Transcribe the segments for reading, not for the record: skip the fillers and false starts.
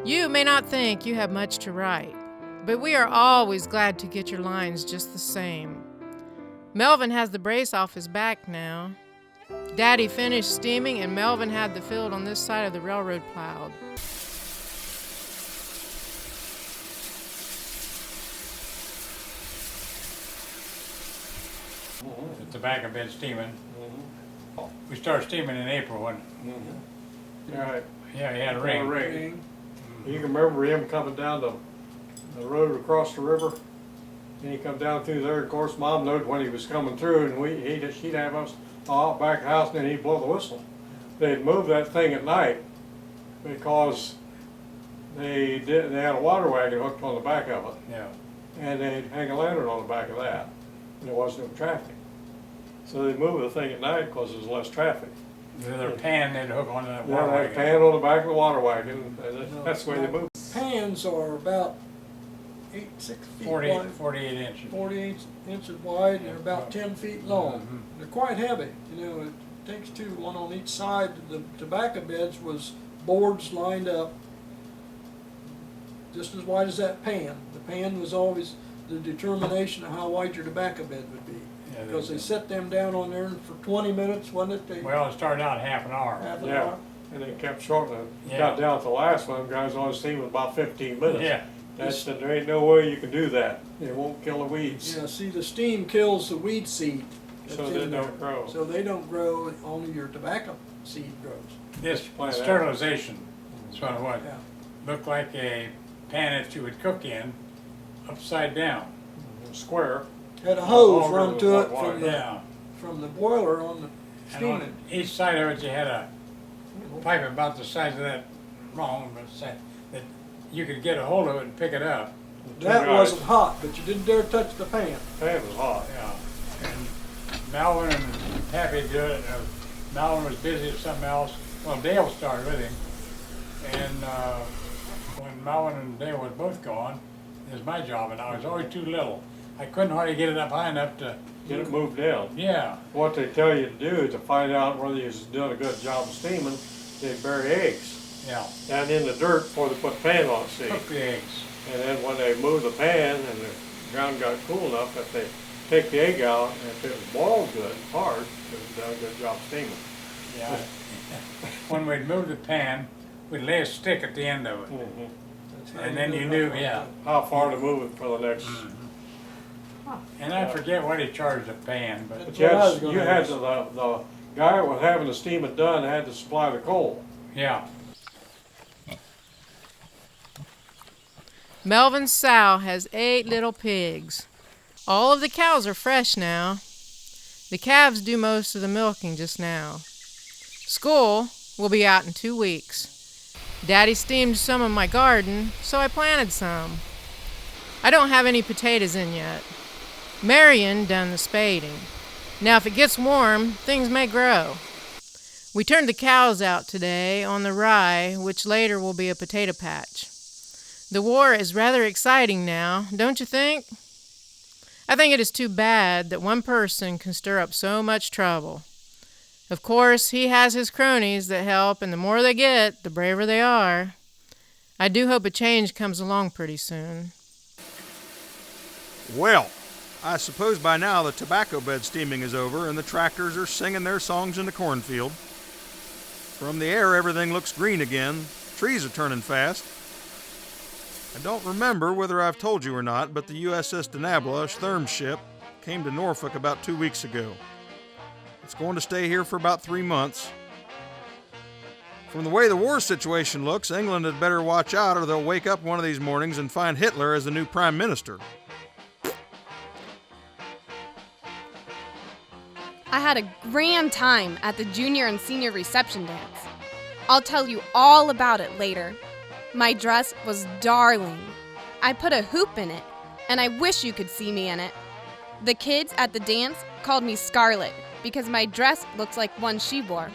You may not think you have much to write, but we are always glad to get your lines just the same. Melvin has the brace off his back now. Daddy finished steaming, and Melvin had the field on this side of the railroad plowed. The tobacco bed steaming. We started steaming in April when Right. yeah, he had a ring. You can remember him coming down the road across the river. And he come down through there. Of course, Mom knowed when he was coming through, and she'd have us out back of the house, and then he'd blow the whistle. They'd move that thing at night because they had a water wagon hooked on the back of it, Yeah. and they'd hang a lantern on the back of that, and there wasn't no traffic. So they'd move the thing at night because there's less traffic. The other pan they'd hook onto that Yeah, water they had a wagon. pan on the back of the water wagon, and that's the way they move. Pans are about 6 feet wide, 48 inches. 48 inches wide, and they're about 10 feet long. Mhm. They're quite heavy. You know, it takes two, one on each side. The tobacco beds was boards lined up just as wide as that pan. The pan was always the determination of how wide your tobacco bed would be. Yeah, Because they set them down on there for 20 minutes, wasn't it? They, Well, it started out half an hour. half an Yeah. hour. And they kept shortening it. Yeah. Got down to the last one, guys only steaming about 15 minutes. Yeah. There ain't no way you can do that. It won't kill the weeds. Yeah, see, the steam kills the weed seed. that's So in they there. don't grow. So they don't grow, only your tobacco seed grows. This Plant sterilization is what it was. Yeah. Looked like a pan that you would cook in, upside down. Square. Had a hose Longer run than to what it wire. Yeah. from the boiler on the And on steaming. each side of it, you had a pipe about the size of that, wrong, but that you could get a hold of it and pick it up. That guys. wasn't hot, but you didn't dare touch the pan. Pan was hot. Yeah. And Melvin and Pappy did it. Melvin was busy with something else. Well, Dale started with him. And when Melvin and Dale was both gone, it was my job, and I was always too little. I couldn't hardly get it up high enough to, Get it moved down. yeah. What they tell you to do to find out whether you're doing a good job of steaming, they bury eggs Yeah. down in the dirt before they put the pan on, see? Cook the eggs. And then when they move the pan and the ground got cool enough, if they take the egg out, and if it was boiled good, hard, it was done a good job steaming. Yeah. When we'd move the pan, we'd lay a stick at the end of it. And then you knew, yeah. How far to move it for the next. And I forget what he charged a pan, but But That's what I was you gonna had ask. the guy that was having the steam it done had to supply the coal. yeah. Melvin's sow has 8 little pigs. All of the cows are fresh now. The calves do most of the milking just now. School will be out in 2 weeks. Daddy steamed some of my garden, so I planted some. I don't have any potatoes in yet. Marion done the spading. Now if it gets warm, things may grow. We turned the cows out today on the rye, which later will be a potato patch. The war is rather exciting now, don't you think? I think it is too bad that one person can stir up so much trouble. Of course, he has his cronies that help, and the more they get, the braver they are. I do hope a change comes along pretty soon. Well, I suppose by now the tobacco bed steaming is over and the tractors are singing their songs in the cornfield. From the air, everything looks green again. Trees are turning fast. I don't remember whether I've told you or not, but the USS Denabla, a Sturm ship, came to Norfolk about 2 weeks ago. It's going to stay here for about 3 months. From the way the war situation looks, England had better watch out or they'll wake up one of these mornings and find Hitler as the new prime minister. I had a grand time at the junior and senior reception dance. I'll tell you all about it later. My dress was darling. I put a hoop in it, and I wish you could see me in it. The kids at the dance called me Scarlet because my dress looks like one she wore.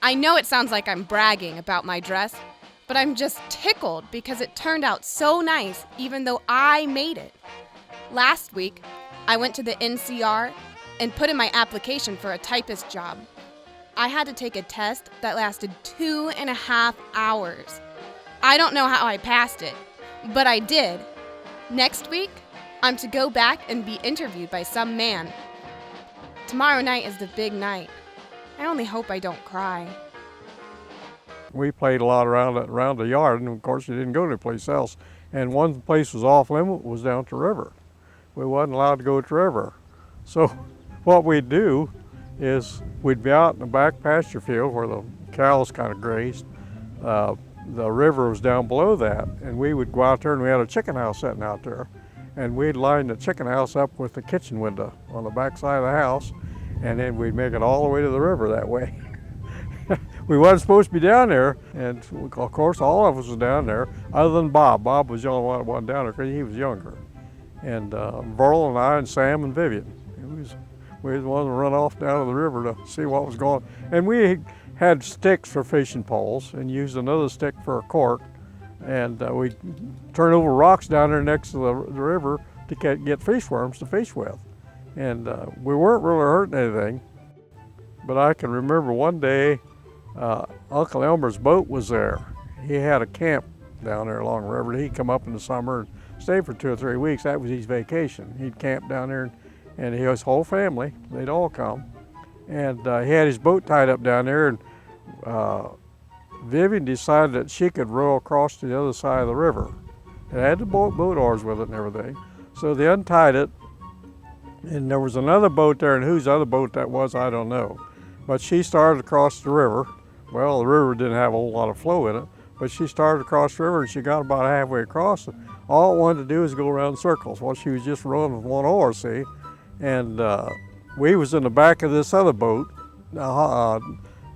I know it sounds like I'm bragging about my dress, but I'm just tickled because it turned out so nice even though I made it. Last week, I went to the NCR and put in my application for a typist job. I had to take a test that lasted 2.5 hours. I don't know how I passed it, but I did. Next week, I'm to go back and be interviewed by some man. Tomorrow night is the big night. I only hope I don't cry. We played a lot around the yard, and of course, you didn't go to any place else. And one place was off limit was down at the river. We wasn't allowed to go to the river. So what we'd do is we'd be out in the back pasture field where the cows kind of grazed. The river was down below that, and we would go out there, and we had a chicken house sitting out there. And we'd line the chicken house up with the kitchen window on the back side of the house, and then we'd make it all the way to the river that way. We wasn't supposed to be down there, and of course all of us was down there, other than Bob. Bob was the only one that wasn't down there because he was younger. And Burl and I and Sam and Vivian. We was the ones that run off down to the river to see what was going on. And we had sticks for fishing poles and used another stick for a cork. And we'd turn over rocks down there next to the river to get fish worms to fish with. And we weren't really hurting anything. But I can remember one day, Uncle Elmer's boat was there. He had a camp down there along the river. He'd come up in the summer and stay for 2 or 3 weeks. That was his vacation. He'd camp down there, and his whole family, they'd all come. And he had his boat tied up down there, and Vivian decided that she could row across to the other side of the river. It had the boat oars with it and everything. So they untied it, and there was another boat there, and whose other boat that was, I don't know. But she started across the river. Well, the river didn't have a whole lot of flow in it, but she started across the river, and she got about halfway across. All it wanted to do was go around in circles. Well, she was just rowing with one oar, see? And we was in the back of this other boat.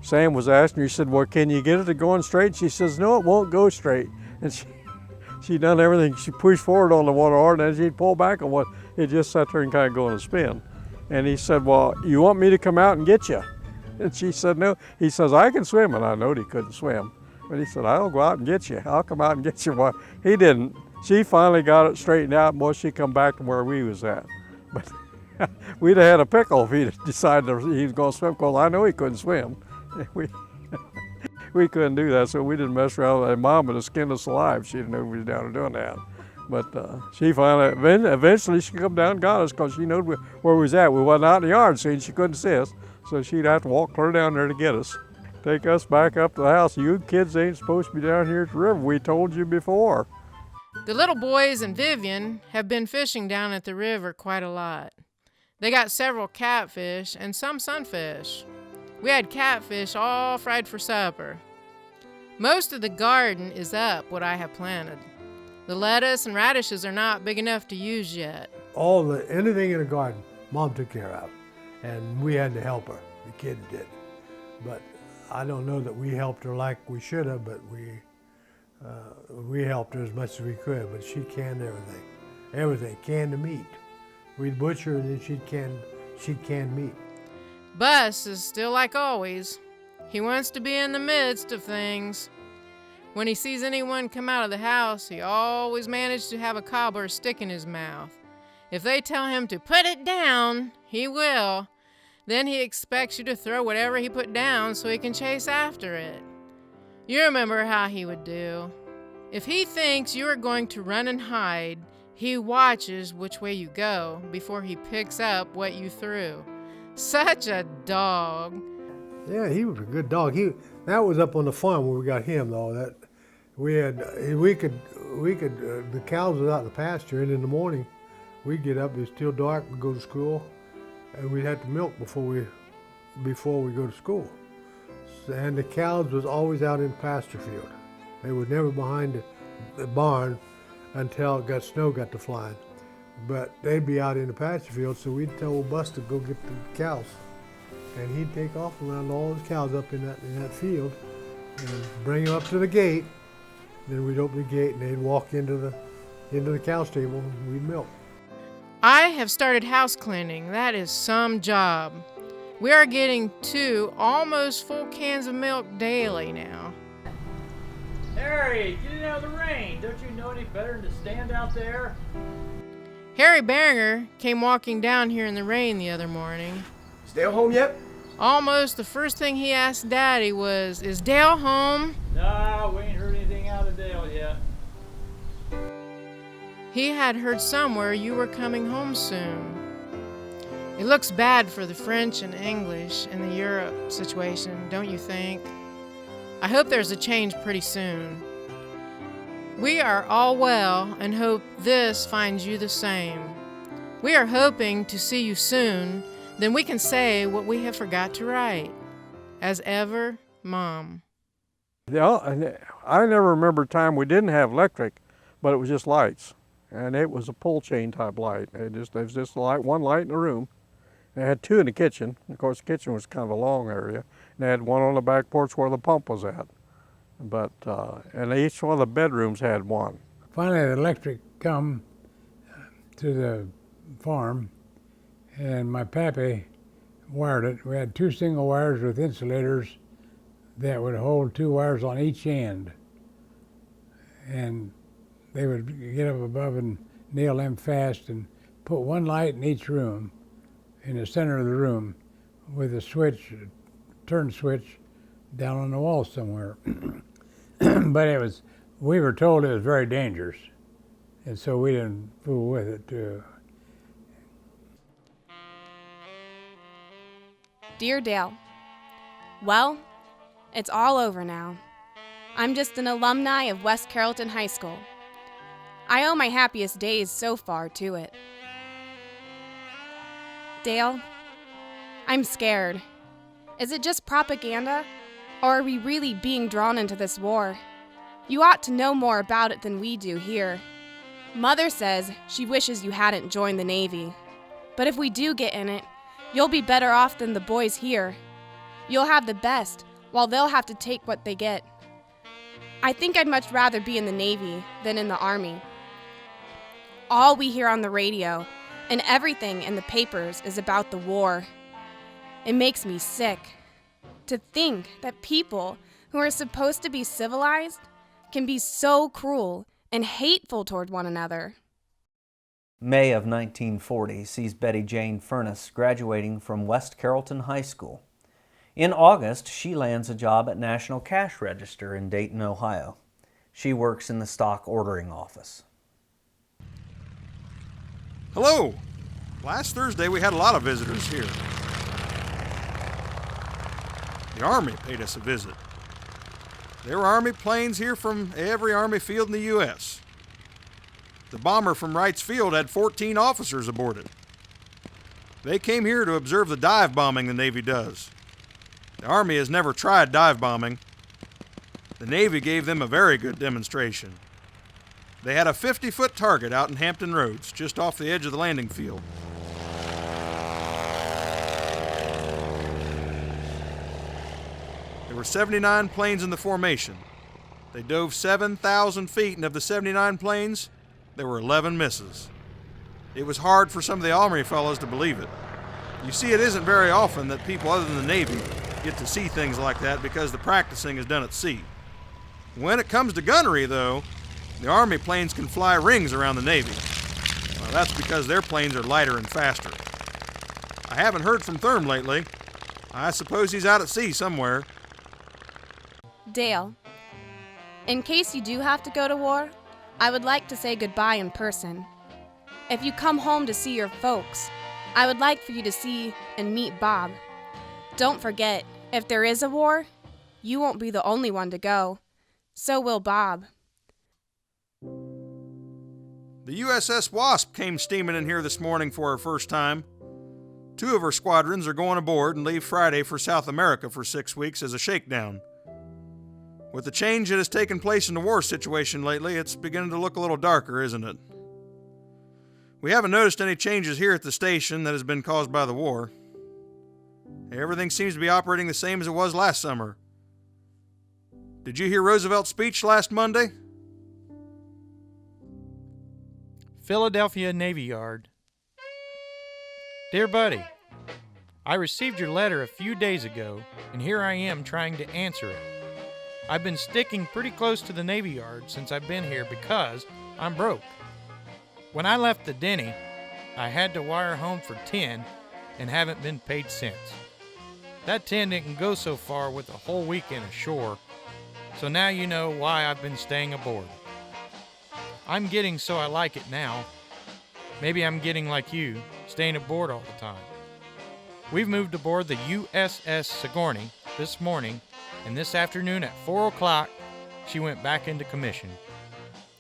Sam was asking her, he said, well, can you get it to going straight? And she says, no, it won't go straight. And she done everything. She pushed forward on the one oar, and then she'd pull back on one. It just sat there and kind of go in a spin. And he said, well, you want me to come out and get you? And she said, no. He says, I can swim. And I knowed he couldn't swim. But he said, I'll go out and get you. I'll come out and get you. Well, he didn't. She finally got it straightened out, and boy, she come back to where we was at. But we'd have had a pickle if he'd decided he was going to swim, because I know he couldn't swim. We couldn't do that, so we didn't mess around with that. Mom would have skinned us alive. She didn't know we was down there doing that. But she finally, eventually she come down and got us, because she knew where we was at. We wasn't out in the yard, see, and she couldn't see us. So she'd have to walk clear down there to get us. Take us back up to the house. You kids ain't supposed to be down here at the river. We told you before. The little boys and Vivian have been fishing down at the river quite a lot. They got several catfish and some sunfish. We had catfish all fried for supper. Most of the garden is up, what I have planted. The lettuce and radishes are not big enough to use yet. Anything in the garden, Mom took care of. And we had to help her, the kids did. But I don't know that we helped her like we should have, but we helped her as much as we could. But she canned everything, canned the meat. We'd butcher and then she'd can meat. Bus is still like always. He wants to be in the midst of things. When he sees anyone come out of the house, he always manages to have a cobbler stick in his mouth. If they tell him to put it down, he will. Then he expects you to throw whatever he put down so he can chase after it. You remember how he would do. If he thinks you are going to run and hide, he watches which way you go before he picks up what you threw. Such a dog. Yeah, he was a good dog. That was up on the farm where we got him, though. That the cows was out in the pasture, and in the morning we'd get up. It was still dark. We'd go to school, and we'd have to milk before we go to school. And the cows was always out in the pasture field. They were never behind the barn until snow got to flying. But they'd be out in the pasture field, so we'd tell old Bus to go get the cows. And he'd take off around all the cows up in that field and bring them up to the gate. Then we'd open the gate and they'd walk into the cow stable and we'd milk. I have started house cleaning. That is some job. We are getting 2 almost full cans of milk daily now. Harry, get out of the rain. Don't you know any better than to stand out there? Harry Beringer came walking down here in the rain the other morning. Is Dale home yet? Almost the first thing he asked Daddy was, "Is Dale home?" No, we ain't heard anything out of Dale He had heard somewhere you were coming home soon. It looks bad for the French and English in the Europe situation, don't you think? I hope there's a change pretty soon. We are all well and hope this finds you the same. We are hoping to see you soon, then we can say what we have forgot to write. As ever, Mom. I never remember a time we didn't have electric, but it was just lights. And it was a pull chain type light. There was just one light in the room. They had two in the kitchen. Of course, the kitchen was kind of a long area. And they had one on the back porch where the pump was at. But, and each one of the bedrooms had one. Finally, the electric come to the farm, and my pappy wired it. We had 2 single wires with insulators that would hold 2 wires on each end. And they would get up above and nail them fast and put one light in each room, in the center of the room, with a switch, a turn switch, down on the wall somewhere. But we were told it was very dangerous, and so we didn't fool with it too. Dear Dale, well, it's all over now. I'm just an alumni of West Carrollton High School. I owe my happiest days so far to it. Dale, I'm scared. Is it just propaganda, or are we really being drawn into this war? You ought to know more about it than we do here. Mother says she wishes you hadn't joined the Navy. But if we do get in it, you'll be better off than the boys here. You'll have the best, while they'll have to take what they get. I think I'd much rather be in the Navy than in the Army. All we hear on the radio and everything in the papers is about the war. It makes me sick to think that people who are supposed to be civilized can be so cruel and hateful toward one another. May of 1940 sees Betty Jane Furnas graduating from West Carrollton High School. In August, she lands a job at National Cash Register in Dayton, Ohio. She works in the stock ordering office. Hello! Last Thursday we had a lot of visitors here. The Army paid us a visit. There were Army planes here from every Army field in the U.S. The bomber from Wright's Field had 14 officers aboard it. They came here to observe the dive bombing the Navy does. The Army has never tried dive bombing. The Navy gave them a very good demonstration. They had a 50-foot target out in Hampton Roads, just off the edge of the landing field. There were 79 planes in the formation. They dove 7,000 feet, and of the 79 planes, there were 11 misses. It was hard for some of the Army fellows to believe it. You see, it isn't very often that people other than the Navy get to see things like that because the practicing is done at sea. When it comes to gunnery, though, the Army planes can fly rings around the Navy. Well, that's because their planes are lighter and faster. I haven't heard from Thurm lately. I suppose he's out at sea somewhere. Dale, in case you do have to go to war, I would like to say goodbye in person. If you come home to see your folks, I would like for you to see and meet Bob. Don't forget, if there is a war, you won't be the only one to go. So will Bob. The USS Wasp came steaming in here this morning for her first time. 2 of her squadrons are going aboard and leave Friday for South America for 6 weeks as a shakedown. With the change that has taken place in the war situation lately, it's beginning to look a little darker, isn't it? We haven't noticed any changes here at the station that has been caused by the war. Everything seems to be operating the same as it was last summer. Did you hear Roosevelt's speech last Monday? Philadelphia Navy Yard. Dear Buddy, I received your letter a few days ago, and here I am trying to answer it. I've been sticking pretty close to the Navy Yard since I've been here because I'm broke. When I left the Denny, I had to wire home for 10 and haven't been paid since. That 10 didn't go so far with a whole weekend ashore, so now you know why I've been staying aboard. I'm getting so I like it now. Maybe I'm getting like you, staying aboard all the time. We've moved aboard the USS Sigourney this morning, and this afternoon at 4 o'clock, she went back into commission.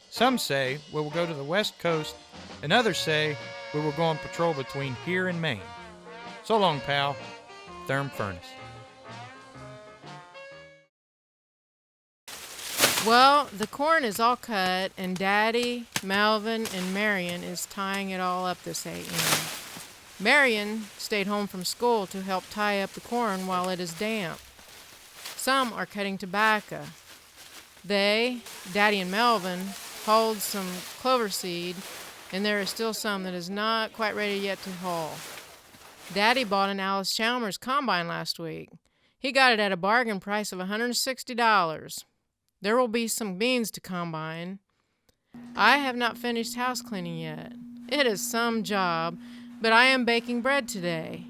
Some say we will go to the West Coast, and others say we will go on patrol between here and Maine. So long, pal. Furnas. Well, the corn is all cut, and Daddy, Melvin, and Marion is tying it all up this a.m. Marion stayed home from school to help tie up the corn while it is damp. Some are cutting tobacco. They, Daddy and Melvin, hauled some clover seed, and there is still some that is not quite ready yet to haul. Daddy bought an Alice Chalmers combine last week. He got it at a bargain price of $160. There will be some beans to combine. I have not finished house cleaning yet. It is some job, but I am baking bread today.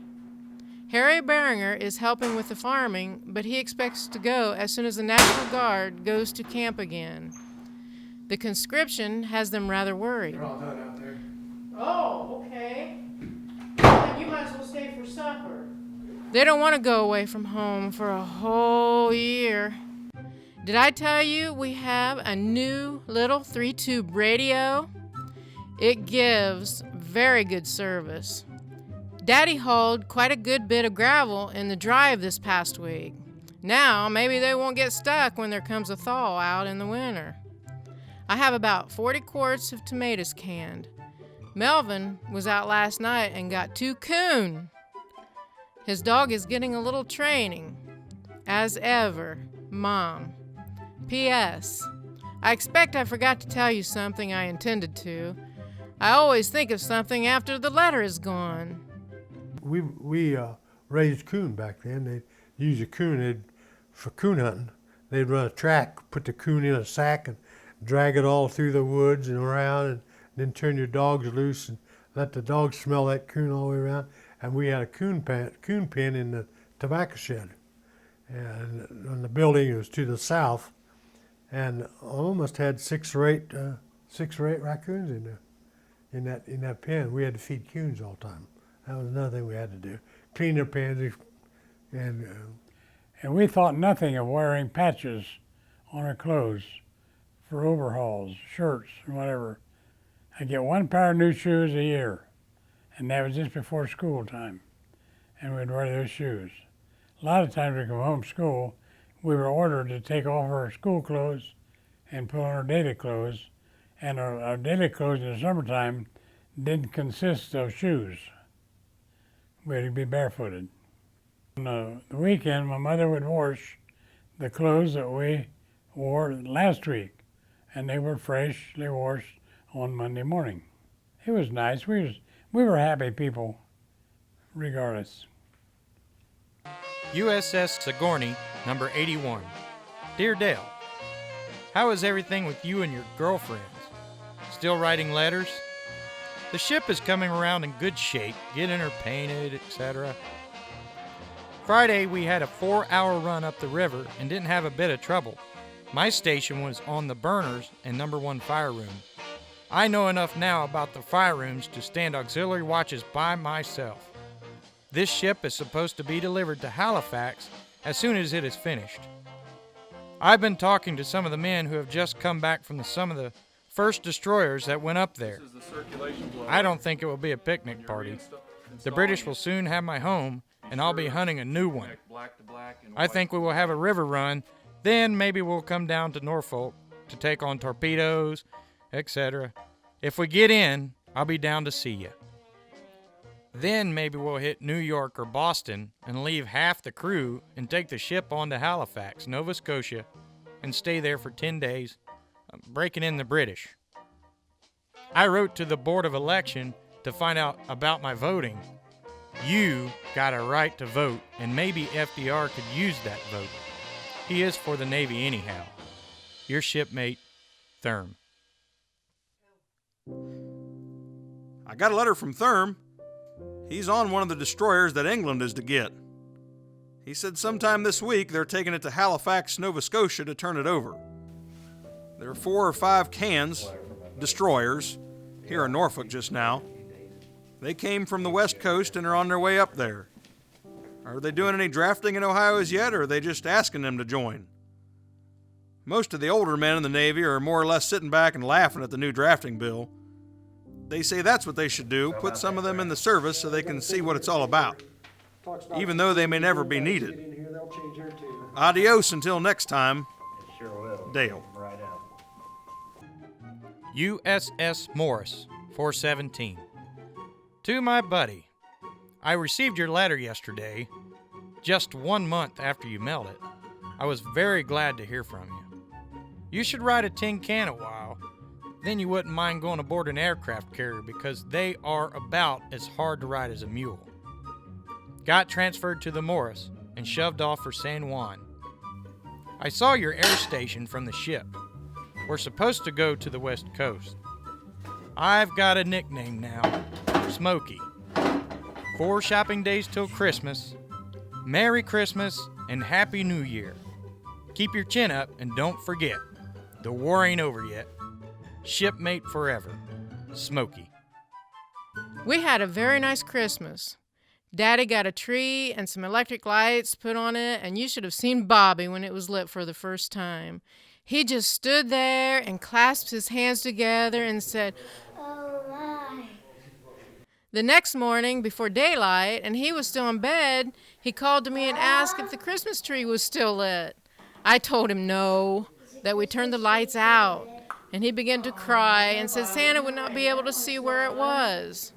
Harry Beringer is helping with the farming, but he expects to go as soon as the National Guard goes to camp again. The conscription has them rather worried. They're all done out there. Oh, okay. Then you might as well stay for supper. They don't want to go away from home for a whole year. Did I tell you we have a new little 3-tube radio? It gives very good service. Daddy hauled quite a good bit of gravel in the drive this past week. Now, maybe they won't get stuck when there comes a thaw out in the winter. I have about 40 quarts of tomatoes canned. Melvin was out last night and got 2 coon. His dog is getting a little training. As ever, Mom. P.S. I expect I forgot to tell you something I intended to. I always think of something after the letter is gone. We raised coon back then. They'd use a coon for coon hunting. They'd run a track, put the coon in a sack and drag it all through the woods and around, and then turn your dogs loose and let the dogs smell that coon all the way around. And we had a coon pen in the tobacco shed. And the building was to the south. And I almost had 6 or 8 raccoons in that pen. We had to feed coons all the time. That was another thing we had to do. Clean their pens and we thought nothing of wearing patches on our clothes for overhauls, shirts, and whatever. I get 1 pair of new shoes a year, and that was just before school time, and we'd wear those shoes. A lot of times we come home from school, we were ordered to take off our school clothes and put on our daily clothes, and our daily clothes in the summertime didn't consist of shoes. We had to be barefooted. On the weekend, my mother would wash the clothes that we wore last week, and they were freshly washed on Monday morning. It was nice. We were happy people, regardless. USS Sigourney, number 81. Dear Dale, how is everything with you and your girlfriends? Still writing letters? The ship is coming around in good shape, getting her painted, etc. Friday, we had a 4-hour run up the river and didn't have a bit of trouble. My station was on the burners and number 1 fire room. I know enough now about the fire rooms to stand auxiliary watches by myself. This ship is supposed to be delivered to Halifax as soon as it is finished. I've been talking to some of the men who have just come back from some of the first destroyers that went up there. I don't think it will be a picnic party. The British will soon have my home, and I'll be hunting a new one. I think we will have a river run, then maybe we'll come down to Norfolk to take on torpedoes, etc. If we get in, I'll be down to see you. Then maybe we'll hit New York or Boston and leave half the crew and take the ship on to Halifax, Nova Scotia, and stay there for 10 days, breaking in the British. I wrote to the Board of Election to find out about my voting. You got a right to vote, and maybe FDR could use that vote. He is for the Navy anyhow. Your shipmate, Therm. I got a letter from Therm. He's on one of the destroyers that England is to get. He said sometime this week they're taking it to Halifax, Nova Scotia to turn it over. There are 4 or 5 cans, destroyers here in Norfolk just now. They came from the West Coast and are on their way up there. Are they doing any drafting in Ohio as yet, or are they just asking them to join? Most of the older men in the Navy are more or less sitting back and laughing at the new drafting bill. They say that's what they should do, put some of them in the service so they can see what it's all about, even though they may never be needed. Adios until next time. Dale. USS Morris, 417. To my buddy, I received your letter yesterday, just 1 month after you mailed it. I was very glad to hear from you. You should ride a tin can a while. Then you wouldn't mind going aboard an aircraft carrier because they are about as hard to ride as a mule. Got transferred to the Morris and shoved off for San Juan. I saw your air station from the ship. We're supposed to go to the West Coast. I've got a nickname now, Smokey. 4 shopping days till Christmas. Merry Christmas and Happy New Year. Keep your chin up and don't forget, the war ain't over yet. Shipmate forever, Smokey. We had a very nice Christmas. Daddy got a tree and some electric lights put on it, and you should have seen Bobby when it was lit for the first time. He just stood there and clasped his hands together and said, "Oh my." The next morning, before daylight, and he was still in bed, he called to me and asked if the Christmas tree was still lit. I told him no, that we turned the lights out. And he began to cry and said Santa would not be able to see where it was.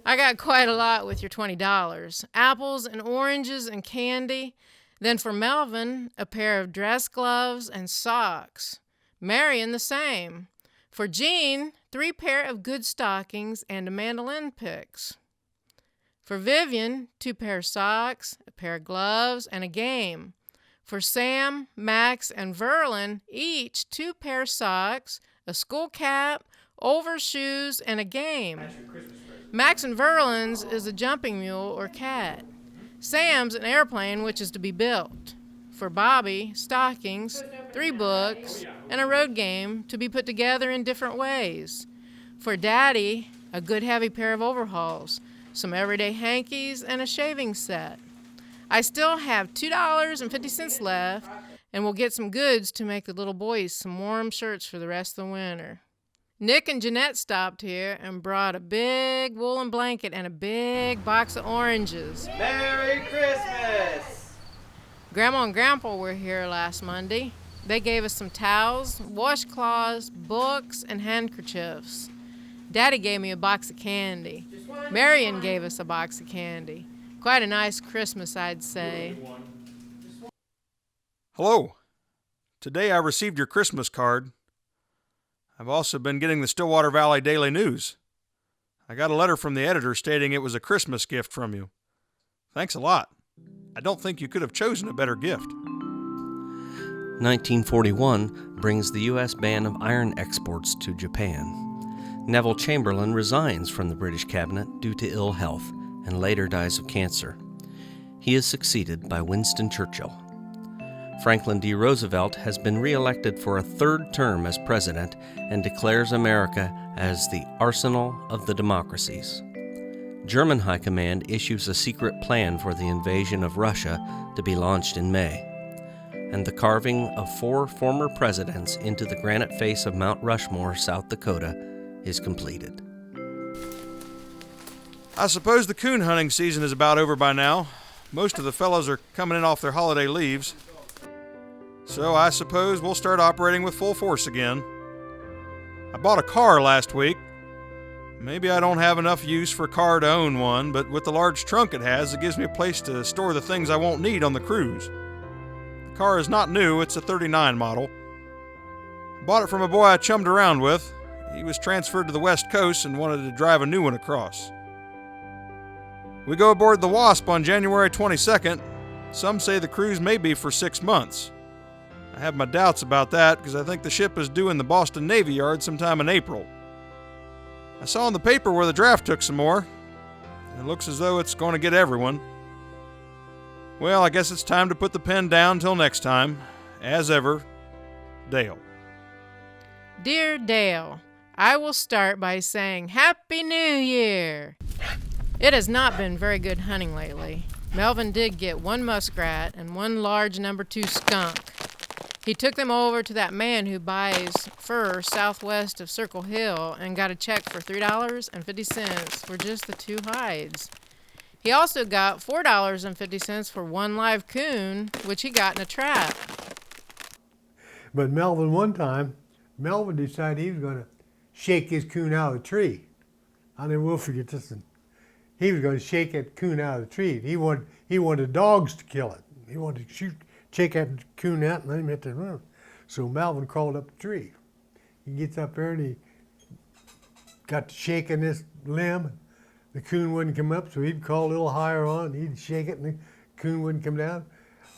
I got quite a lot with your $20. Apples and oranges and candy. Then for Melvin, a pair of dress gloves and socks. Marion the same. For Jean, 3 pair of good stockings and a mandolin picks. For Vivian, 2 pair of socks, a pair of gloves, and a game. For Sam, Max, and Verlin, each 2 pair of socks, a school cap, overshoes, and a game. Max and Verlin's is a jumping mule or cat. Sam's an airplane which is to be built. For Bobby, stockings, 3 books, and a road game to be put together in different ways. For Daddy, a good heavy pair of overalls, some everyday hankies, and a shaving set. I still have $2.50 left, and we'll get some goods to make the little boys some warm shirts for the rest of the winter. Nick and Jeanette stopped here and brought a big woolen blanket and a big box of oranges. Merry Christmas! Grandma and Grandpa were here last Monday. They gave us some towels, washcloths, books, and handkerchiefs. Daddy gave me a box of candy. Marion gave us a box of candy. Quite a nice Christmas, I'd say. Hello. Today I received your Christmas card. I've also been getting the Stillwater Valley Daily News. I got a letter from the editor stating it was a Christmas gift from you. Thanks a lot. I don't think you could have chosen a better gift. 1941 brings the U.S. ban of iron exports to Japan. Neville Chamberlain resigns from the British cabinet due to ill health and later dies of cancer. He is succeeded by Winston Churchill. Franklin D. Roosevelt has been re-elected for a 3rd term as president and declares America as the arsenal of the democracies. German High Command issues a secret plan for the invasion of Russia to be launched in May. And the carving of 4 former presidents into the granite face of Mount Rushmore, South Dakota, is completed. I suppose the coon hunting season is about over by now. Most of the fellows are coming in off their holiday leaves. So I suppose we'll start operating with full force again. I bought a car last week. Maybe I don't have enough use for a car to own one, but with the large trunk it has, it gives me a place to store the things I won't need on the cruise. The car is not new, it's a 39 model. I bought it from a boy I chummed around with. He was transferred to the West Coast and wanted to drive a new one across. We go aboard the Wasp on January 22nd. Some say the cruise may be for 6 months. I have my doubts about that because I think the ship is due in the Boston Navy Yard sometime in April. I saw in the paper where the draft took some more. It looks as though it's going to get everyone. Well, I guess it's time to put the pen down till next time. As ever, Dale. Dear Dale, I will start by saying Happy New Year! It has not been very good hunting lately. Melvin did get one muskrat and one large number 2 skunk. He took them over to that man who buys fur southwest of Circle Hill and got a check for $3.50 for just the 2 hides. He also got $4.50 for one live coon, which he got in a trap. But Melvin, one time, Melvin decided he was going to shake his coon out of the tree. I never will forget this one. He was going to shake that coon out of the tree. He wanted dogs to kill it. He wanted to shake that coon out and let him hit the run. So Melvin crawled up the tree. He gets up there and he got to shaking this limb. The coon wouldn't come up, so he'd crawl a little higher on. He'd shake it, and the coon wouldn't come down.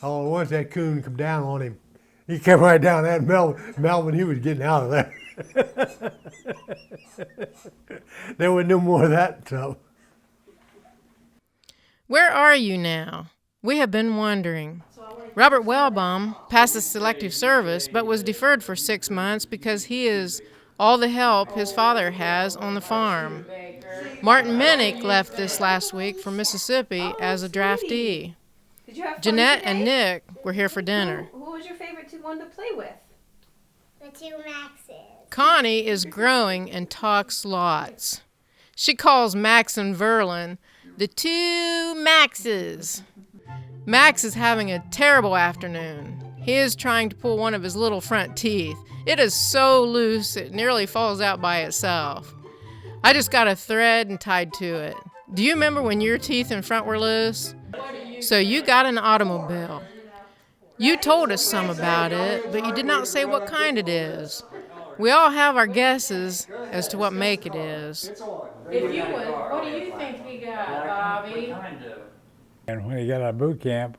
All at once, that coon come down on him. He came right down at Melvin, he was getting out of there. There was no more of that trouble. Where are you now? We have been wondering. Robert Wellbaum passed the selective service, but was deferred for 6 months because he is all the help his father has on the farm. Martin Minnick left this last week for Mississippi as a draftee. Jeanette and Nick were here for dinner. Who was your favorite one to play with? The 2 Maxes. Connie is growing and talks lots. She calls Max and Verlin the 2 Maxes. Max is having a terrible afternoon. He is trying to pull one of his little front teeth. It is so loose it nearly falls out by itself. I just got a thread and tied to it. Do you remember when your teeth in front were loose? So you got an automobile. You told us some about it, but you did not say what kind it is. We all have our guesses as to what make it is. If you would, what do you think he got, Bobby? And when he got out of boot camp,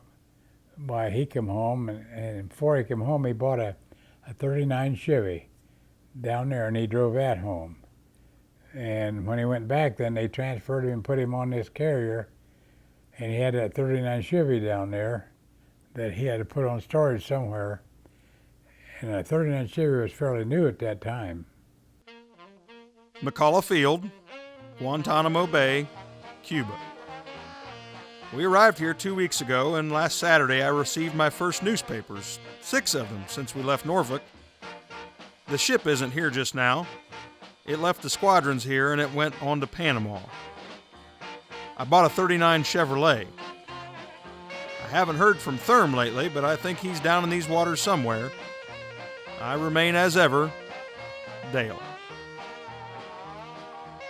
he come home, and before he came home, he bought a 39 Chevy down there, and he drove that home. And when he went back, then they transferred him and put him on this carrier, and he had that 39 Chevy down there that he had to put on storage somewhere. And that 39 Chevy was fairly new at that time. McCullough Field, Guantanamo Bay, Cuba. We arrived here 2 weeks ago, and last Saturday I received my first newspapers, 6 of them since we left Norfolk. The ship isn't here just now. It left the squadrons here and it went on to Panama. I bought a 39 Chevrolet. I haven't heard from Therm lately, but I think he's down in these waters somewhere. I remain as ever, Dale.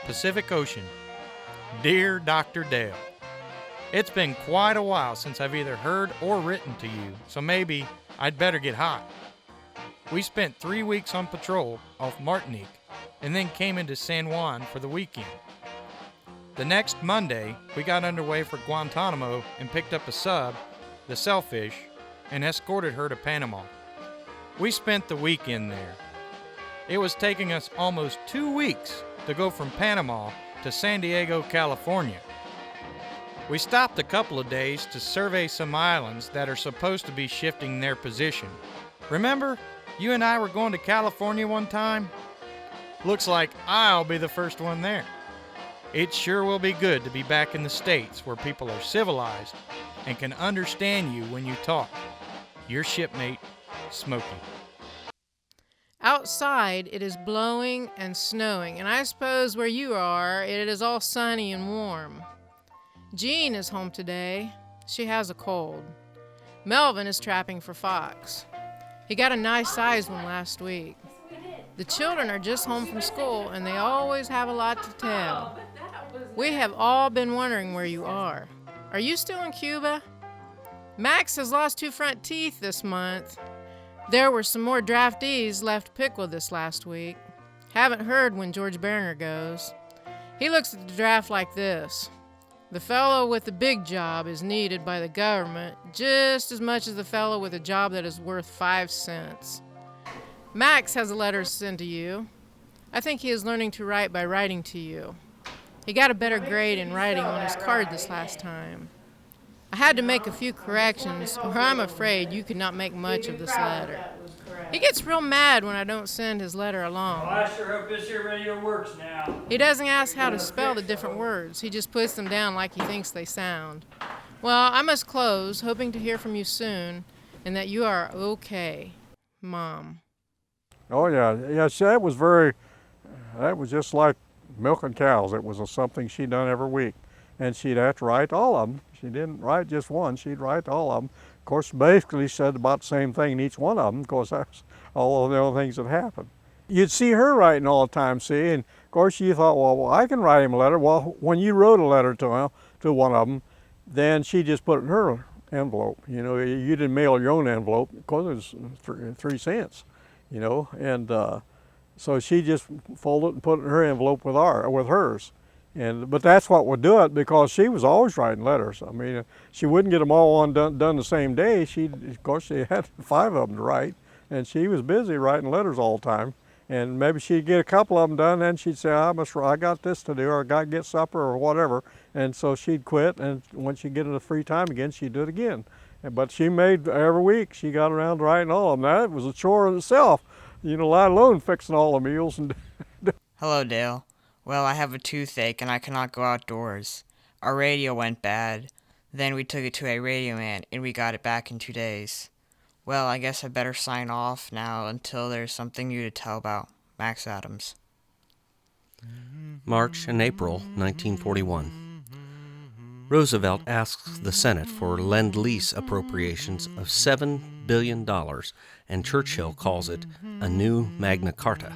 Pacific Ocean. Dear Dr. Dale, it's been quite a while since I've either heard or written to you, so maybe I'd better get hot. We spent 3 weeks on patrol off Martinique and then came into San Juan for the weekend. The next Monday, we got underway for Guantanamo and picked up a sub, the Selfish, and escorted her to Panama. We spent the weekend there. It was taking us almost 2 weeks to go from Panama to San Diego, California. We stopped a couple of days to survey some islands that are supposed to be shifting their position. Remember, you and I were going to California one time? Looks like I'll be the first one there. It sure will be good to be back in the States where people are civilized and can understand you when you talk. Your shipmate, Smokey. Outside, it is blowing and snowing, and I suppose where you are, it is all sunny and warm. Jean is home today. She has a cold. Melvin is trapping for fox. He got a nice sized one last week. The children are just home from school, and they always have a lot to tell. We have all been wondering where you are. Are you still in Cuba? Max has lost 2 front teeth this month. There were some more draftees left Pickle this last week. Haven't heard when George Beringer goes. He looks at the draft like this. The fellow with the big job is needed by the government just as much as the fellow with a job that is worth 5 cents. Max has a letter sent to you. I think he is learning to write by writing to you. He got a better grade in writing on his card this last time. I had to make a few corrections, or I'm afraid you could not make much of this letter. He gets real mad when I don't send his letter along. Well, I sure hope this here radio works now. He doesn't ask how to spell the different words. He just puts them down like he thinks they sound. Well, I must close, hoping to hear from you soon, and that you are okay, Mom. Oh yeah, that was just like milking cows. It was something she done every week, and she'd have to write all of them. She didn't write just one; she'd write all of them. Of course, basically said about the same thing in each one of them. Of course, that's all of the other things that happened. You'd see her writing all the time, see, and of course you thought, well, I can write him a letter. Well, when you wrote a letter to one of them, then she just put it in her envelope. You know, you didn't mail your own envelope because it was 3 cents. You know, and so she just folded it and put it in her envelope with hers. But that's what would do it, because she was always writing letters. I mean, she wouldn't get them all done the same day. Of course, she had 5 of them to write, and she was busy writing letters all the time. And maybe she'd get a couple of them done, and she'd say, I got this to do, or I got to get supper, or whatever. And so she'd quit, and when she'd get the free time again, she'd do it again. But she made, every week, she got around to writing all of them. That was a chore in itself, you know, let alone fixing all the meals. Hello, Dale. Well, I have a toothache and I cannot go outdoors. Our radio went bad. Then we took it to a radio man and we got it back in 2 days. Well, I guess I better sign off now until there's something new to tell about. Max Adams. March and April 1941. Roosevelt asks the Senate for Lend-Lease appropriations of $7 billion, and Churchill calls it a new Magna Carta.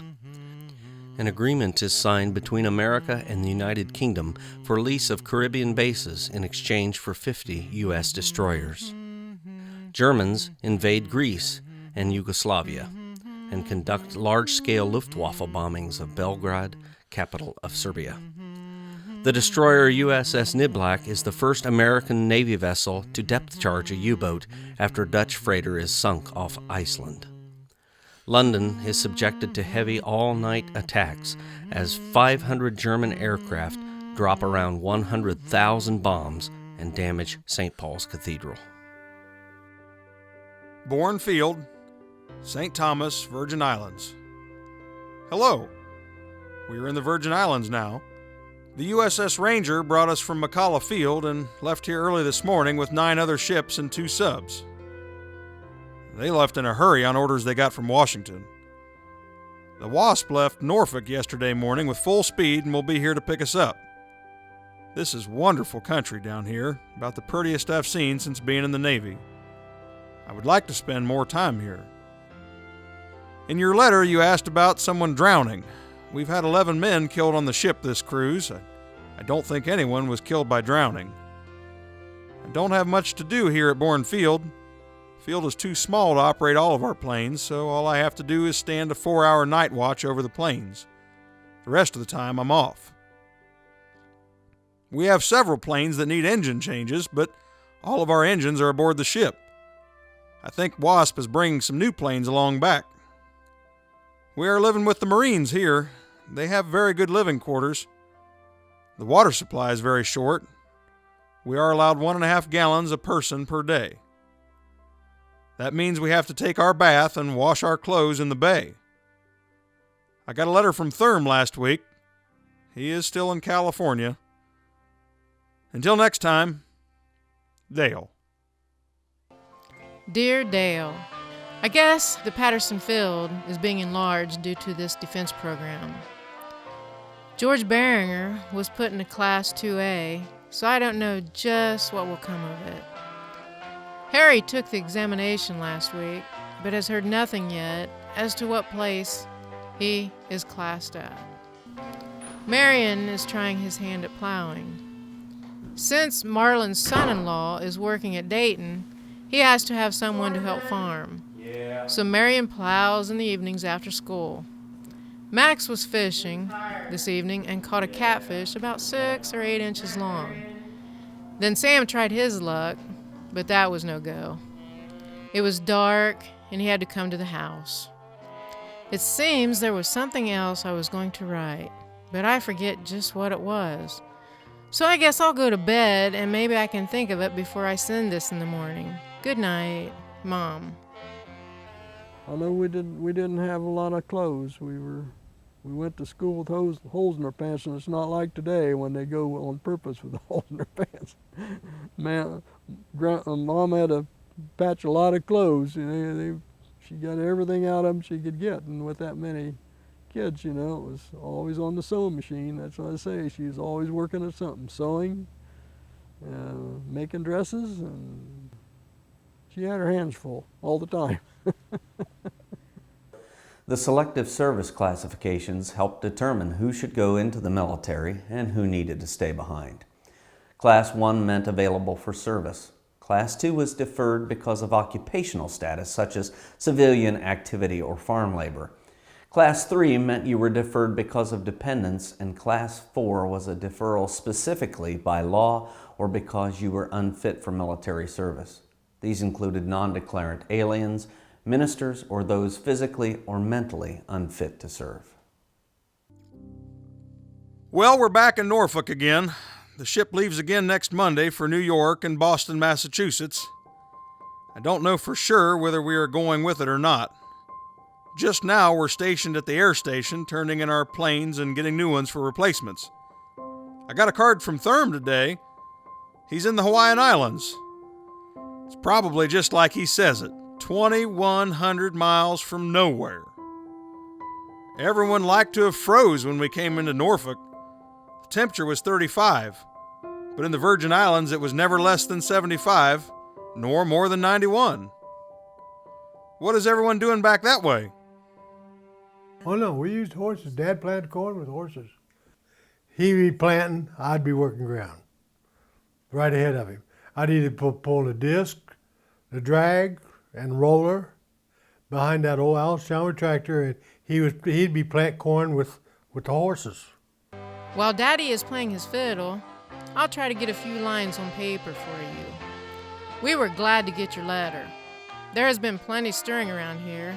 An agreement is signed between America and the United Kingdom for lease of Caribbean bases in exchange for 50 U.S. destroyers. Germans invade Greece and Yugoslavia and conduct large-scale Luftwaffe bombings of Belgrade, capital of Serbia. The destroyer USS Niblack is the first American Navy vessel to depth charge a U-boat after a Dutch freighter is sunk off Iceland. London is subjected to heavy all-night attacks as 500 German aircraft drop around 100,000 bombs and damage St. Paul's Cathedral. Bourne Field, St. Thomas, Virgin Islands. Hello. We are in the Virgin Islands now. The USS Ranger brought us from McCullough Field and left here early this morning with 9 other ships and 2 subs. They left in a hurry on orders they got from Washington. The Wasp left Norfolk yesterday morning with full speed and will be here to pick us up. This is wonderful country down here, about the prettiest I've seen since being in the Navy. I would like to spend more time here. In your letter, you asked about someone drowning. We've had 11 men killed on the ship this cruise. I don't think anyone was killed by drowning. I don't have much to do here at Bourne Field. The field is too small to operate all of our planes, so all I have to do is stand a 4-hour night watch over the planes. The rest of the time, I'm off. We have several planes that need engine changes, but all of our engines are aboard the ship. I think Wasp is bringing some new planes along back. We are living with the Marines here. They have very good living quarters. The water supply is very short. We are allowed 1.5 gallons a person per day. That means we have to take our bath and wash our clothes in the bay. I got a letter from Thurm last week. He is still in California. Until next time, Dale. Dear Dale, I guess the Patterson Field is being enlarged due to this defense program. George Beringer was put into Class 2A, so I don't know just what will come of it. Harry took the examination last week, but has heard nothing yet as to what place he is classed at. Marion is trying his hand at plowing. Since Marlon's son-in-law is working at Dayton, he has to have someone to help farm. So Marion plows in the evenings after school. Max was fishing this evening and caught a catfish about 6 or 8 inches long. Then Sam tried his luck, but that was no go. It was dark and he had to come to the house. It seems there was something else I was going to write, but I forget just what it was. So I guess I'll go to bed and maybe I can think of it before I send this in the morning. Good night, Mom. I know we didn't have a lot of clothes. We went to school with holes in our pants, and it's not like today when they go on purpose with the holes in their pants. Man, Mom had to patch a lot of clothes. She got everything out of them she could get, and with that many kids, it was always on the sewing machine. That's what I say. She was always working at something, sewing, making dresses, and she had her hands full all the time. The selective service classifications helped determine who should go into the military and who needed to stay behind. Class 1 meant available for service. Class 2 was deferred because of occupational status, such as civilian activity or farm labor. Class 3 meant you were deferred because of dependence, and Class 4 was a deferral specifically by law or because you were unfit for military service. These included non-declarant aliens, ministers, or those physically or mentally unfit to serve. Well, we're back in Norfolk again. The ship leaves again next Monday for New York and Boston, Massachusetts. I don't know for sure whether we are going with it or not. Just now, we're stationed at the air station, turning in our planes and getting new ones for replacements. I got a card from Therm today. He's in the Hawaiian Islands. It's probably just like he says it, 2,100 miles from nowhere. Everyone liked to have froze when we came into Norfolk. The temperature was 35, but in the Virgin Islands it was never less than 75, nor more than 91. What is everyone doing back that way? Oh no, we used horses. Dad planted corn with horses. He'd be planting, I'd be working ground. Right ahead of him. I'd either pull the disc, the drag, and roller behind that old Alsheimer tractor, and he'd be planting corn with the horses. While Daddy is playing his fiddle, I'll try to get a few lines on paper for you. We were glad to get your letter. There has been plenty stirring around here.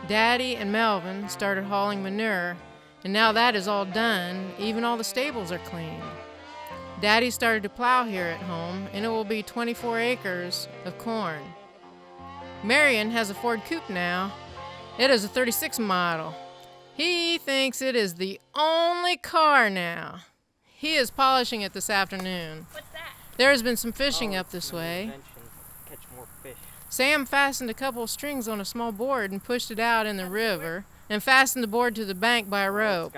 Daddy and Melvin started hauling manure, and now that is all done, even all the stables are cleaned. Daddy started to plow here at home, and it will be 24 acres of corn. Marion has a Ford Coupe now. It is a 36 model. He thinks it is the only car now. He is polishing it this afternoon. What's that? There has been some fishing up this way. Catch more fish. Sam fastened a couple of strings on a small board and pushed it out in the river and fastened the board to the bank by a rope.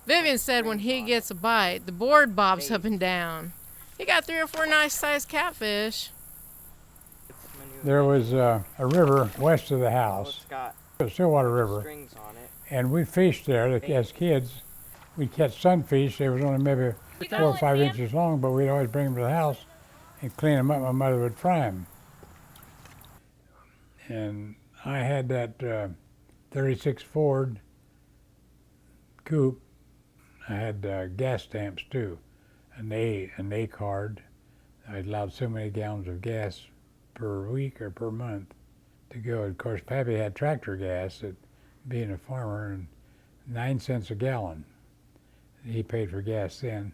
Vivian said when he gets a bite, the board bobs up and down. He got 3 or 4 nice-sized catfish. There was a river west of the house, the Stillwater River, and we fished there as kids. We'd catch sunfish. They was only maybe 4 or 5 inches long, but we'd always bring them to the house and clean them up. My mother would fry them. And I had that 36 Ford Coupe. I had gas stamps too, an A card. I allowed so many gallons of gas per week or per month to go. Of course, Pappy had tractor gas, being a farmer, and 9 cents a gallon. He paid for gas then.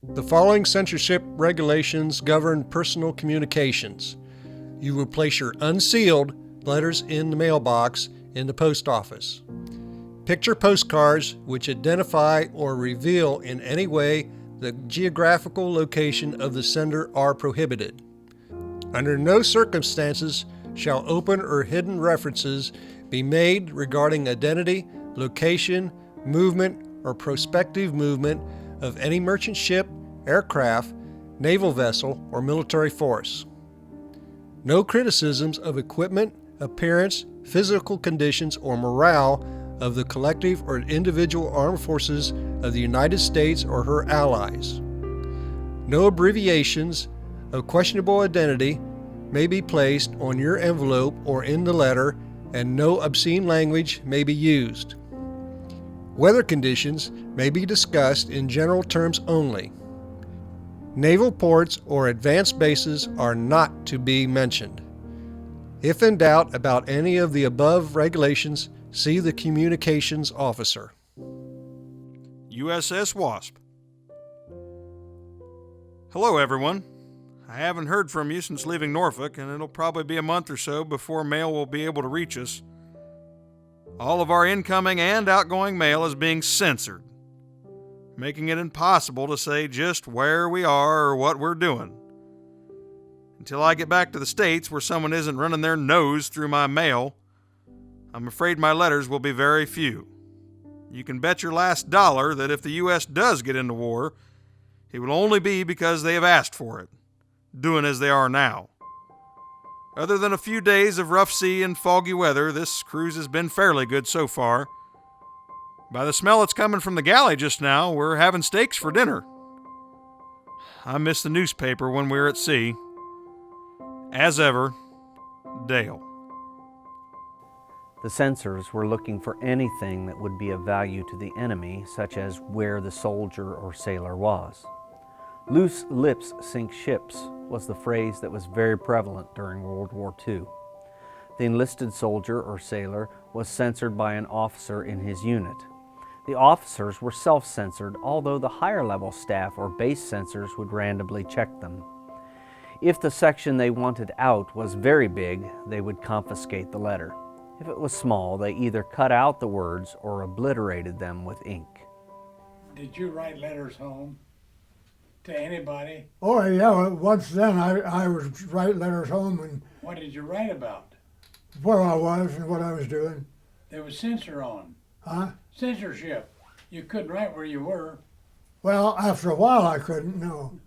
The following censorship regulations govern personal communications. You will place your unsealed letters in the mailbox in the post office. Picture postcards which identify or reveal in any way the geographical location of the sender are prohibited. Under no circumstances shall open or hidden references be made regarding identity, location, movement, or prospective movement of any merchant ship, aircraft, naval vessel, or military force. No criticisms of equipment, appearance, physical conditions, or morale of the collective or individual armed forces of the United States or her allies. No abbreviations of questionable identity may be placed on your envelope or in the letter, and no obscene language may be used. Weather conditions may be discussed in general terms only. Naval ports or advanced bases are not to be mentioned. If in doubt about any of the above regulations, see the communications officer. USS Wasp. Hello, everyone. I haven't heard from you since leaving Norfolk, and it'll probably be a month or so before mail will be able to reach us. All of our incoming and outgoing mail is being censored, making it impossible to say just where we are or what we're doing. Until I get back to the States where someone isn't running their nose through my mail, I'm afraid my letters will be very few. You can bet your last dollar that if the U.S. does get into war, it will only be because they have asked for it, doing as they are now. Other than a few days of rough sea and foggy weather, this cruise has been fairly good so far. By the smell that's coming from the galley just now, we're having steaks for dinner. I miss the newspaper when we're at sea. As ever, Dale. The censors were looking for anything that would be of value to the enemy, such as where the soldier or sailor was. Loose lips sink ships was the phrase that was very prevalent during World War II. The enlisted soldier or sailor was censored by an officer in his unit. The officers were self-censored, although the higher level staff or base censors would randomly check them. If the section they wanted out was very big, they would confiscate the letter. If it was small, they either cut out the words or obliterated them with ink. Did you write letters home to anybody? Oh, yeah, once then I would write letters home and What did you write about? where I was and what I was doing. There was censor on. Huh? Censorship. You couldn't write where you were. Well, after a while I couldn't, no.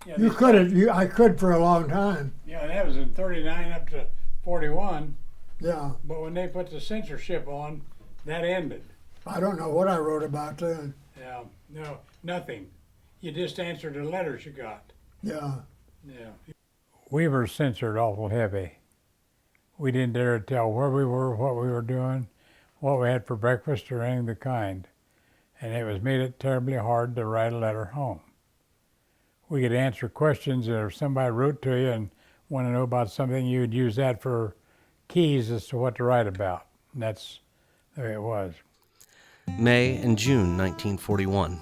Yeah, You could, I could for a long time. Yeah, that was in 39 up to 41. Yeah. But when they put the censorship on, that ended. I don't know what I wrote about then. Yeah, no, nothing. You just answered the letters you got. Yeah. Yeah. We were censored awful heavy. We didn't dare tell where we were, what we were doing, what we had for breakfast, or anything of the kind. And it was made it terribly hard to write a letter home. We could answer questions, or if somebody wrote to you and wanted to know about something, you would use that for keys as to what to write about. And that's the way it was. May and June 1941.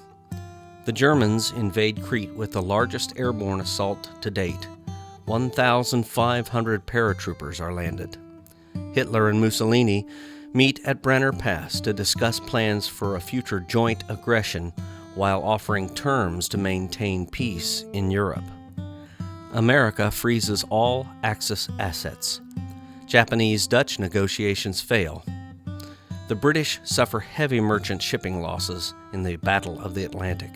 The Germans invade Crete with the largest airborne assault to date. 1,500 paratroopers are landed. Hitler and Mussolini meet at Brenner Pass to discuss plans for a future joint aggression while offering terms to maintain peace in Europe. America freezes all Axis assets. Japanese-Dutch negotiations fail. The British suffer heavy merchant shipping losses in the Battle of the Atlantic.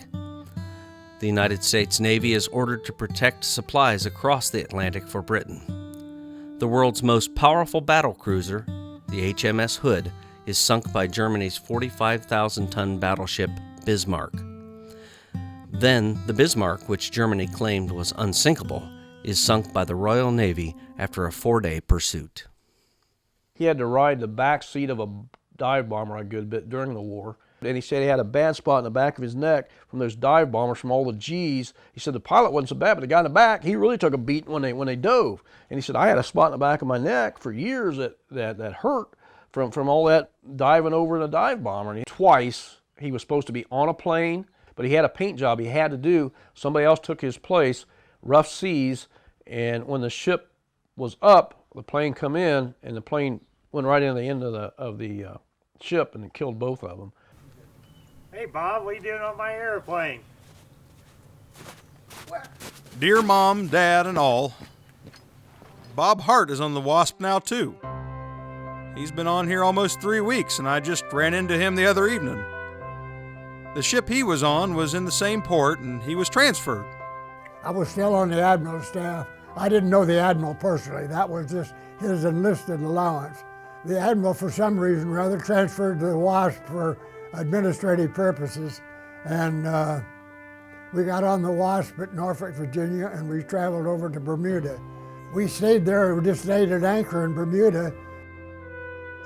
The United States Navy is ordered to protect supplies across the Atlantic for Britain. The world's most powerful battle cruiser, the HMS Hood, is sunk by Germany's 45,000-ton battleship Bismarck. Then, the Bismarck, which Germany claimed was unsinkable, is sunk by the Royal Navy after a 4-day pursuit. He had to ride the back seat of a dive bomber a good bit during the war. And he said he had a bad spot in the back of his neck from those dive bombers, from all the G's. He said the pilot wasn't so bad, but the guy in the back, he really took a beat when they dove. And he said, I had a spot in the back of my neck for years that hurt from all that diving over in a dive bomber. And twice he was supposed to be on a plane, but he had a paint job he had to do. Somebody else took his place, rough seas, and when the ship was up, the plane come in, and the plane went right into the end of the ship, and it killed both of them. Hey, Bob, what are you doing on my airplane? Dear Mom, Dad, and all, Bob Hart is on the Wasp now, too. He's been on here almost 3 weeks, and I just ran into him the other evening. The ship he was on was in the same port, and he was transferred. I was still on the Admiral's staff. I didn't know the Admiral personally. That was just his enlisted allowance. The Admiral, for some reason or other, transferred to the Wasp for administrative purposes, and we got on the Wasp at Norfolk, Virginia, and we traveled over to Bermuda. We stayed there, we just stayed at anchor in Bermuda.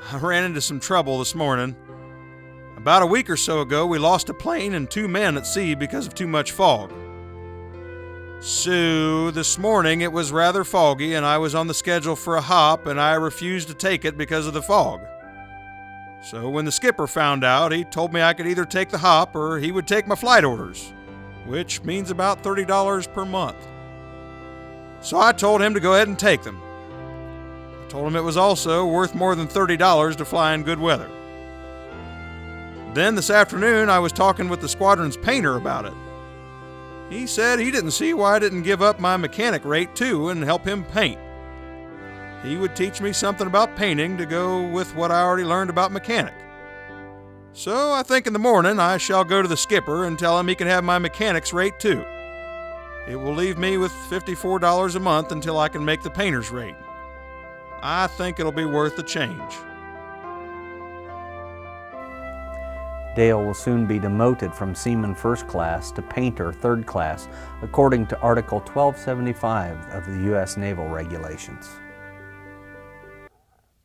I ran into some trouble this morning. About a week or so ago, we lost a plane and 2 men at sea because of too much fog. So this morning it was rather foggy and I was on the schedule for a hop, and I refused to take it because of the fog. So when the skipper found out, he told me I could either take the hop or he would take my flight orders, which means about $30 per month. So I told him to go ahead and take them. I told him it was also worth more than $30 to fly in good weather. Then this afternoon I was talking with the squadron's painter about it. He said he didn't see why I didn't give up my mechanic rate too and help him paint. He would teach me something about painting to go with what I already learned about mechanic. So I think in the morning I shall go to the skipper and tell him he can have my mechanic's rate too. It will leave me with $54 a month until I can make the painter's rate. I think it'll be worth the change. Dale will soon be demoted from Seaman First Class to Painter Third Class, according to Article 1275 of the U.S. Naval Regulations.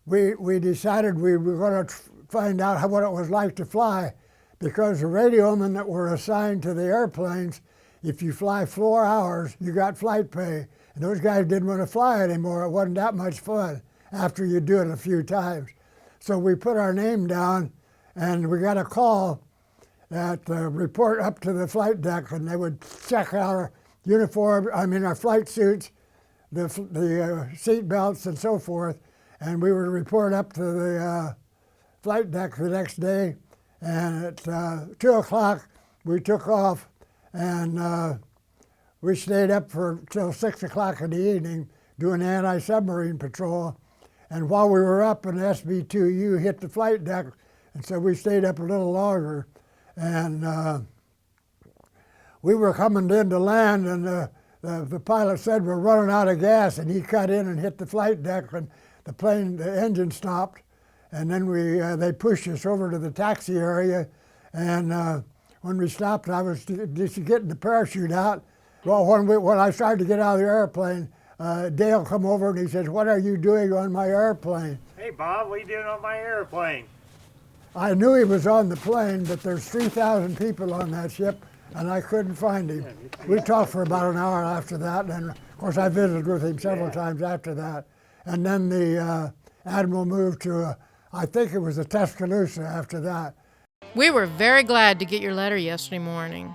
We decided we were going to find out what it was like to fly, because the radiomen that were assigned to the airplanes, if you fly 4 hours, you got flight pay. And those guys didn't want to fly anymore. It wasn't that much fun after you do it a few times. So we put our name down, and we got a call that report up to the flight deck, and they would check our uniform, our flight suits, the seat belts and so forth, and we would report up to the flight deck the next day. And at 2 o'clock, we took off, and we stayed up till 6 o'clock in the evening doing anti-submarine patrol. And while we were up, an SB-2U hit the flight deck, and so we stayed up a little longer. And we were coming in to land, and the pilot said we're running out of gas, and he cut in and hit the flight deck, and the engine stopped. And then they pushed us over to the taxi area, and when we stopped, I was just getting the parachute out. Well, when I started to get out of the airplane, Dale come over and he says, "What are you doing on my airplane?" Hey, Bob, what are you doing on my airplane? I knew he was on the plane, but there's 3,000 people on that ship, and I couldn't find him. We talked for about an hour after that, and of course I visited with him several times after that. And then the Admiral moved to, I think it was a Tuscaloosa after that. We were very glad to get your letter yesterday morning.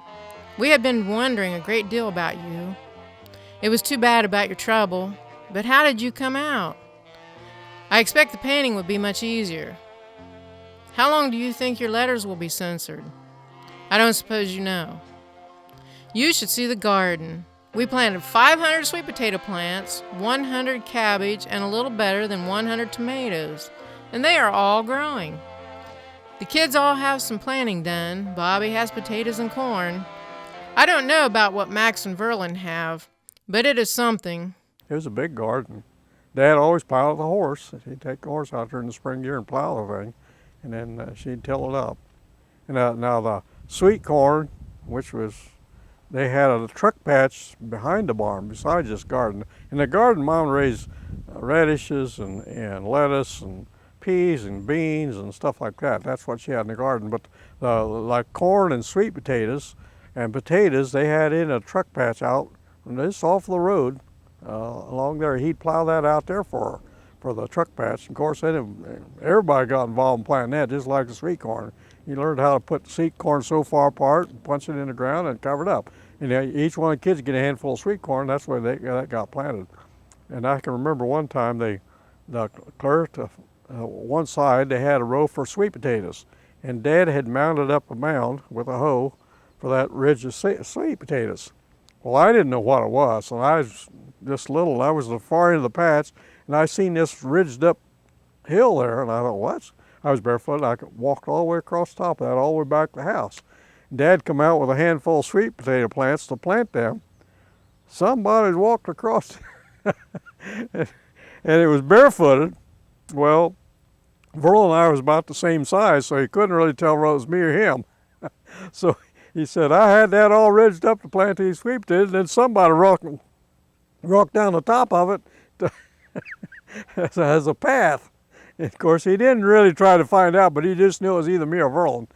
We had been wondering a great deal about you. It was too bad about your trouble, but how did you come out? I expect the painting would be much easier. How long do you think your letters will be censored? I don't suppose you know. You should see the garden. We planted 500 sweet potato plants, 100 cabbage, and a little better than 100 tomatoes, and they are all growing. The kids all have some planting done. Bobby has potatoes and corn. I don't know about what Max and Verlin have, but it is something. It was a big garden. Dad always plowed the horse. He'd take the horse out there in the spring year and plow the thing, and then she'd till it up. And now the sweet corn, which was, they had a truck patch behind the barn besides this garden. In the garden, Mom raised radishes and lettuce and peas and beans and stuff like that. That's what she had in the garden. But like corn and sweet potatoes and potatoes, they had in a truck patch out just off the road along there. He'd plow that out there for the truck patch. Of course, then everybody got involved in planting that, just like the sweet corn. You learned how to put the sweet corn so far apart, punch it in the ground, and cover it up. And each one of the kids get a handful of sweet corn. That's where that got planted. And I can remember one time the clear to one side, they had a row for sweet potatoes. And Dad had mounted up a mound with a hoe for that ridge of sweet potatoes. Well, I didn't know what it was, and I was just little. I was at the far end of the patch, and I seen this ridged up hill there, and I thought, what? I was barefoot, and I walked all the way across the top of that, all the way back to the house. Dad come out with a handful of sweet potato plants to plant them. Somebody walked across, and it was barefooted. Well, Verl and I was about the same size, so he couldn't really tell whether it was me or him. So he said, I had that all ridged up to plant these sweet potatoes, and then somebody rocked down the top of it as a path. And of course, he didn't really try to find out, but he just knew it was either me or Verlin.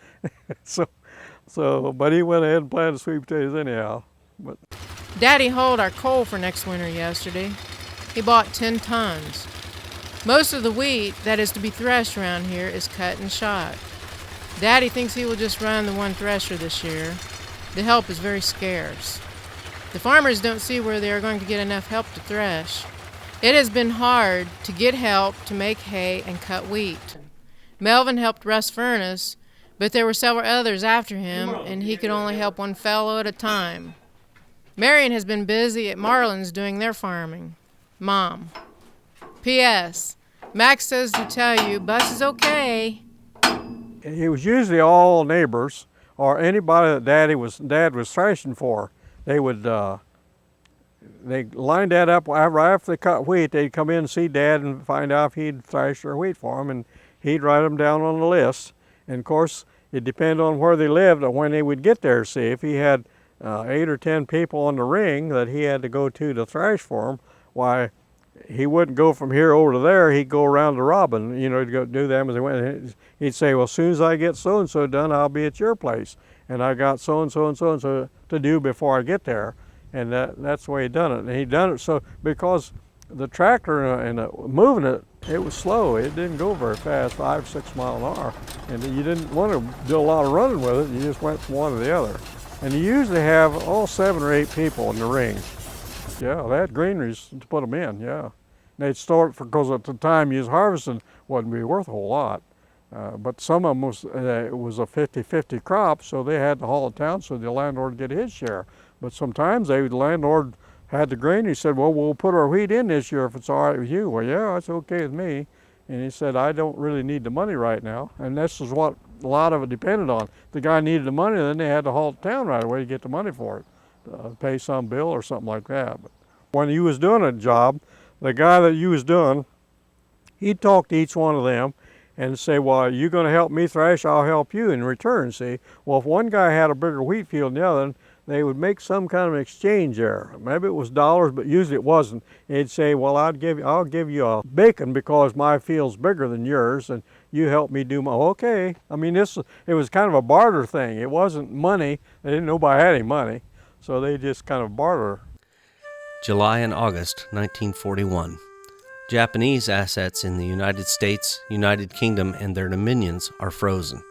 But he went ahead and planted sweet potatoes anyhow. But Daddy hauled our coal for next winter yesterday. He bought 10 tons. Most of the wheat that is to be threshed around here is cut and shot. Daddy thinks he will just run the one thresher this year. The help is very scarce. The farmers don't see where they are going to get enough help to thresh. It has been hard to get help to make hay and cut wheat. Melvin helped Russ Furnas, but there were several others after him, and he could only help one fellow at a time. Marion has been busy at Marlin's doing their farming. Mom. P.S. Max says to tell you, Bus is okay. It was usually all neighbors or anybody that Dad was thrashing for. They would they lined that up right after they cut wheat. They'd come in and see Dad and find out if he'd thrash their wheat for them, and he'd write them down on the list. And of course, it depended on where they lived or when they would get there. See, if he had 8 or 10 people on the ring that he had to go to thrash for them, why, he wouldn't go from here over to there. He'd go around to Robin, you know, to go do them as they went. He'd say, well, as soon as I get so-and-so done, I'll be at your place. And I got so-and-so and so-and-so to do before I get there. And that's the way he done it. And he done it so because the tractor and moving it, it was slow. It didn't go very fast, 5 or 6 miles an hour. And you didn't want to do a lot of running with it. You just went from one to the other. And you usually have all 7 or 8 people in the ring. Yeah, they had greeneries to put them in, yeah. And they'd store it because at the time you was harvesting, wasn't be worth a whole lot. But some of them was, it was a 50-50 crop, so they had to haul it down so the landlord would get his share. But sometimes the landlord had the grain. He said, well, we'll put our wheat in this year if it's all right with you. Well, yeah, it's okay with me. And he said, I don't really need the money right now. And this is what a lot of it depended on. The guy needed the money, then they had to haul it down right away to get the money for it, pay some bill or something like that. But when you was doing a job, the guy that you was doing, he'd talk to each one of them and say, well, you're going to help me thrash, I'll help you in return, see. Well, if one guy had a bigger wheat field than the other, they would make some kind of exchange there. Maybe it was dollars, but usually it wasn't. They'd say, well, I'll give you a bacon because my field's bigger than yours, and you help me do my, okay. I mean, it was kind of a barter thing. It wasn't money. They didn't know nobody had any money, so they just kind of barter. July and August 1941. Japanese assets in the United States, United Kingdom, and their dominions are frozen.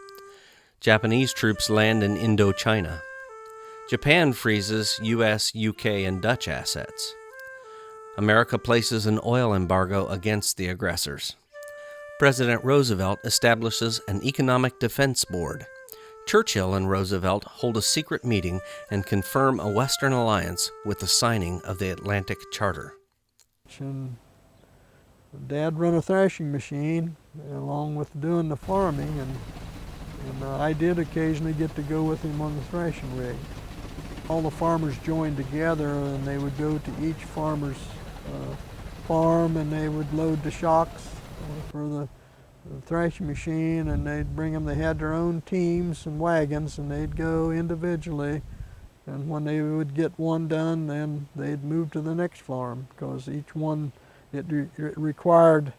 Japanese troops land in Indochina. Japan freezes U.S., UK, and Dutch assets. America places an oil embargo against the aggressors. President Roosevelt establishes an economic defense board. Churchill and Roosevelt hold a secret meeting and confirm a Western alliance with the signing of the Atlantic Charter. And Dad run a thrashing machine along with doing the farming, and I did occasionally get to go with him on the thrashing rig. All the farmers joined together and they would go to each farmer's farm and they would load the shocks for the thrashing machine, and they'd bring them. They had their own teams and wagons, and they'd go individually, and when they would get one done, then they'd move to the next farm, because each one, it required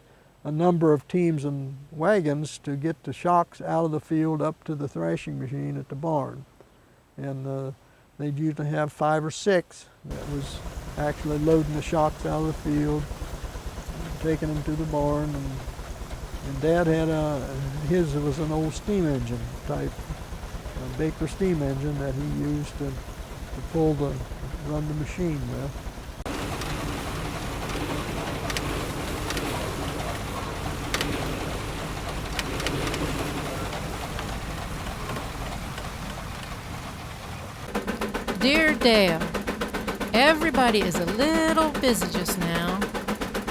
a number of teams and wagons to get the shocks out of the field up to the thrashing machine at the barn. And they'd usually have 5 or 6 that was actually loading the shocks out of the field, taking them to the barn. And Dad had his was an old steam engine type, a Baker steam engine that he used to run the machine with. Dear Dale, everybody is a little busy just now.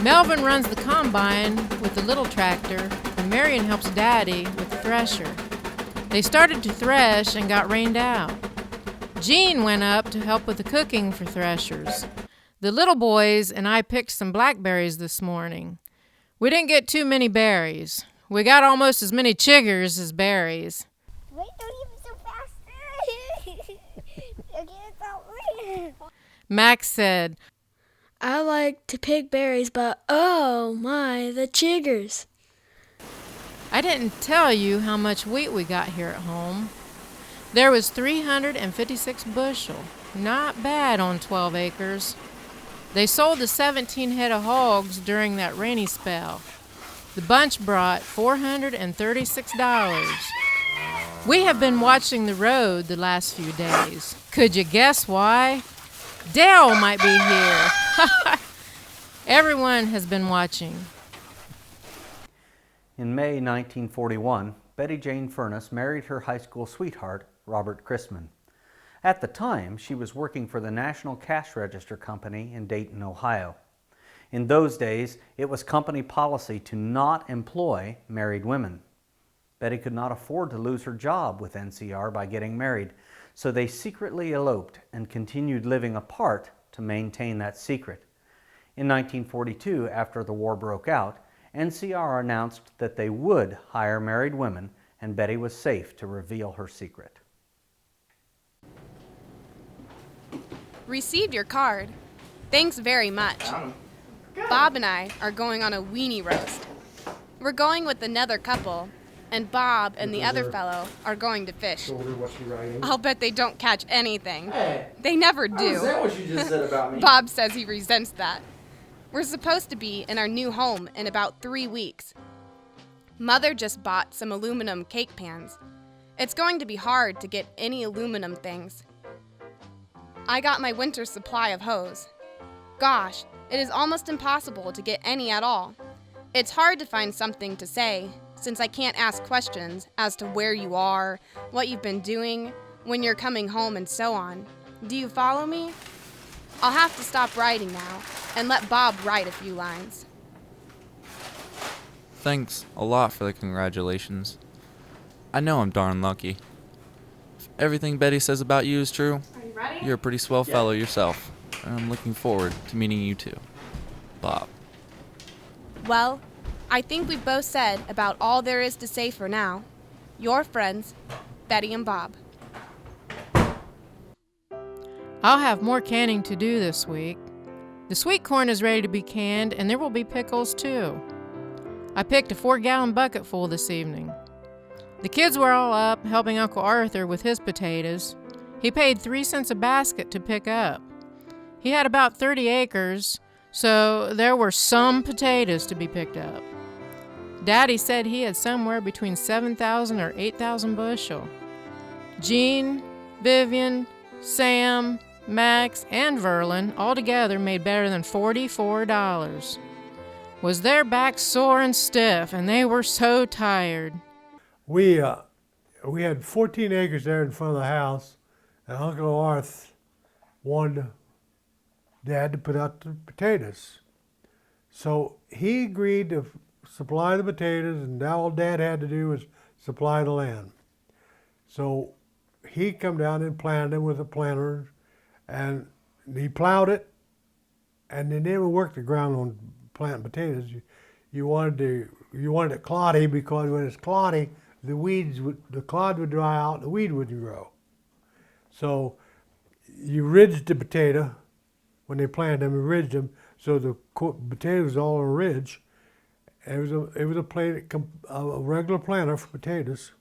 Melvin runs the combine with the little tractor, and Marion helps Daddy with the thresher. They started to thresh and got rained out. Jean went up to help with the cooking for threshers. The little boys and I picked some blackberries this morning. We didn't get too many berries. We got almost as many chiggers as berries. Wait, don't even so fast. Again, it's not real. Max said, I like to pick berries, but oh my, the chiggers. I didn't tell you how much wheat we got here at home. There was 356 bushel. Not bad on 12 acres. They sold the 17 head of hogs during that rainy spell. The bunch brought $436. We have been watching the road the last few days. Could you guess why? Dale might be here. Everyone has been watching. In May 1941, Betty Jane Furnas married her high school sweetheart, Robert Chrisman. At the time, she was working for the National Cash Register Company in Dayton, Ohio. In those days, it was company policy to not employ married women. Betty could not afford to lose her job with NCR by getting married, so they secretly eloped and continued living apart to maintain that secret. In 1942, after the war broke out, NCR announced that they would hire married women, and Betty was safe to reveal her secret. Received your card. Thanks very much. Bob and I are going on a weenie roast. We're going with another couple, and Bob and the other fellow are going to fish. I'll bet they don't catch anything. Hey, they never do. Is that what you just said about me? Bob says he resents that. We're supposed to be in our new home in about 3 weeks. Mother just bought some aluminum cake pans. It's going to be hard to get any aluminum things. I got my winter supply of hose. Gosh, it is almost impossible to get any at all. It's hard to find something to say, since I can't ask questions as to where you are, what you've been doing, when you're coming home, and so on. Do you follow me? I'll have to stop writing now and let Bob write a few lines. Thanks a lot for the congratulations. I know I'm darn lucky. If everything Betty says about you is true, you're a pretty swell fellow yourself, and I'm looking forward to meeting you too. Bob. Well, I think we've both said about all there is to say for now. Your friends, Betty and Bob. I'll have more canning to do this week. The sweet corn is ready to be canned, and there will be pickles too. I picked a 4-gallon bucket full this evening. The kids were all up helping Uncle Arthur with his potatoes. He paid 3 cents a basket to pick up. He had about 30 acres, so there were some potatoes to be picked up. Daddy said he had somewhere between 7,000 or 8,000 bushel. Jean, Vivian, Sam, Max, and Verlin all together made better than $44. Was their backs sore and stiff, and they were so tired. We had 14 acres there in front of the house, and Uncle Arthur wanted Dad to put out the potatoes. So he agreed to supply the potatoes, and all Dad had to do was supply the land. So he come down and planted them with a planter, and he plowed it, and they never worked the ground on planting potatoes. You wanted it cloddy, because when it's cloddy, the clod would dry out, the weed wouldn't grow. So you ridged the potato when they planted them. You ridged them so the potatoes all on a ridge. It was a regular planter for potatoes.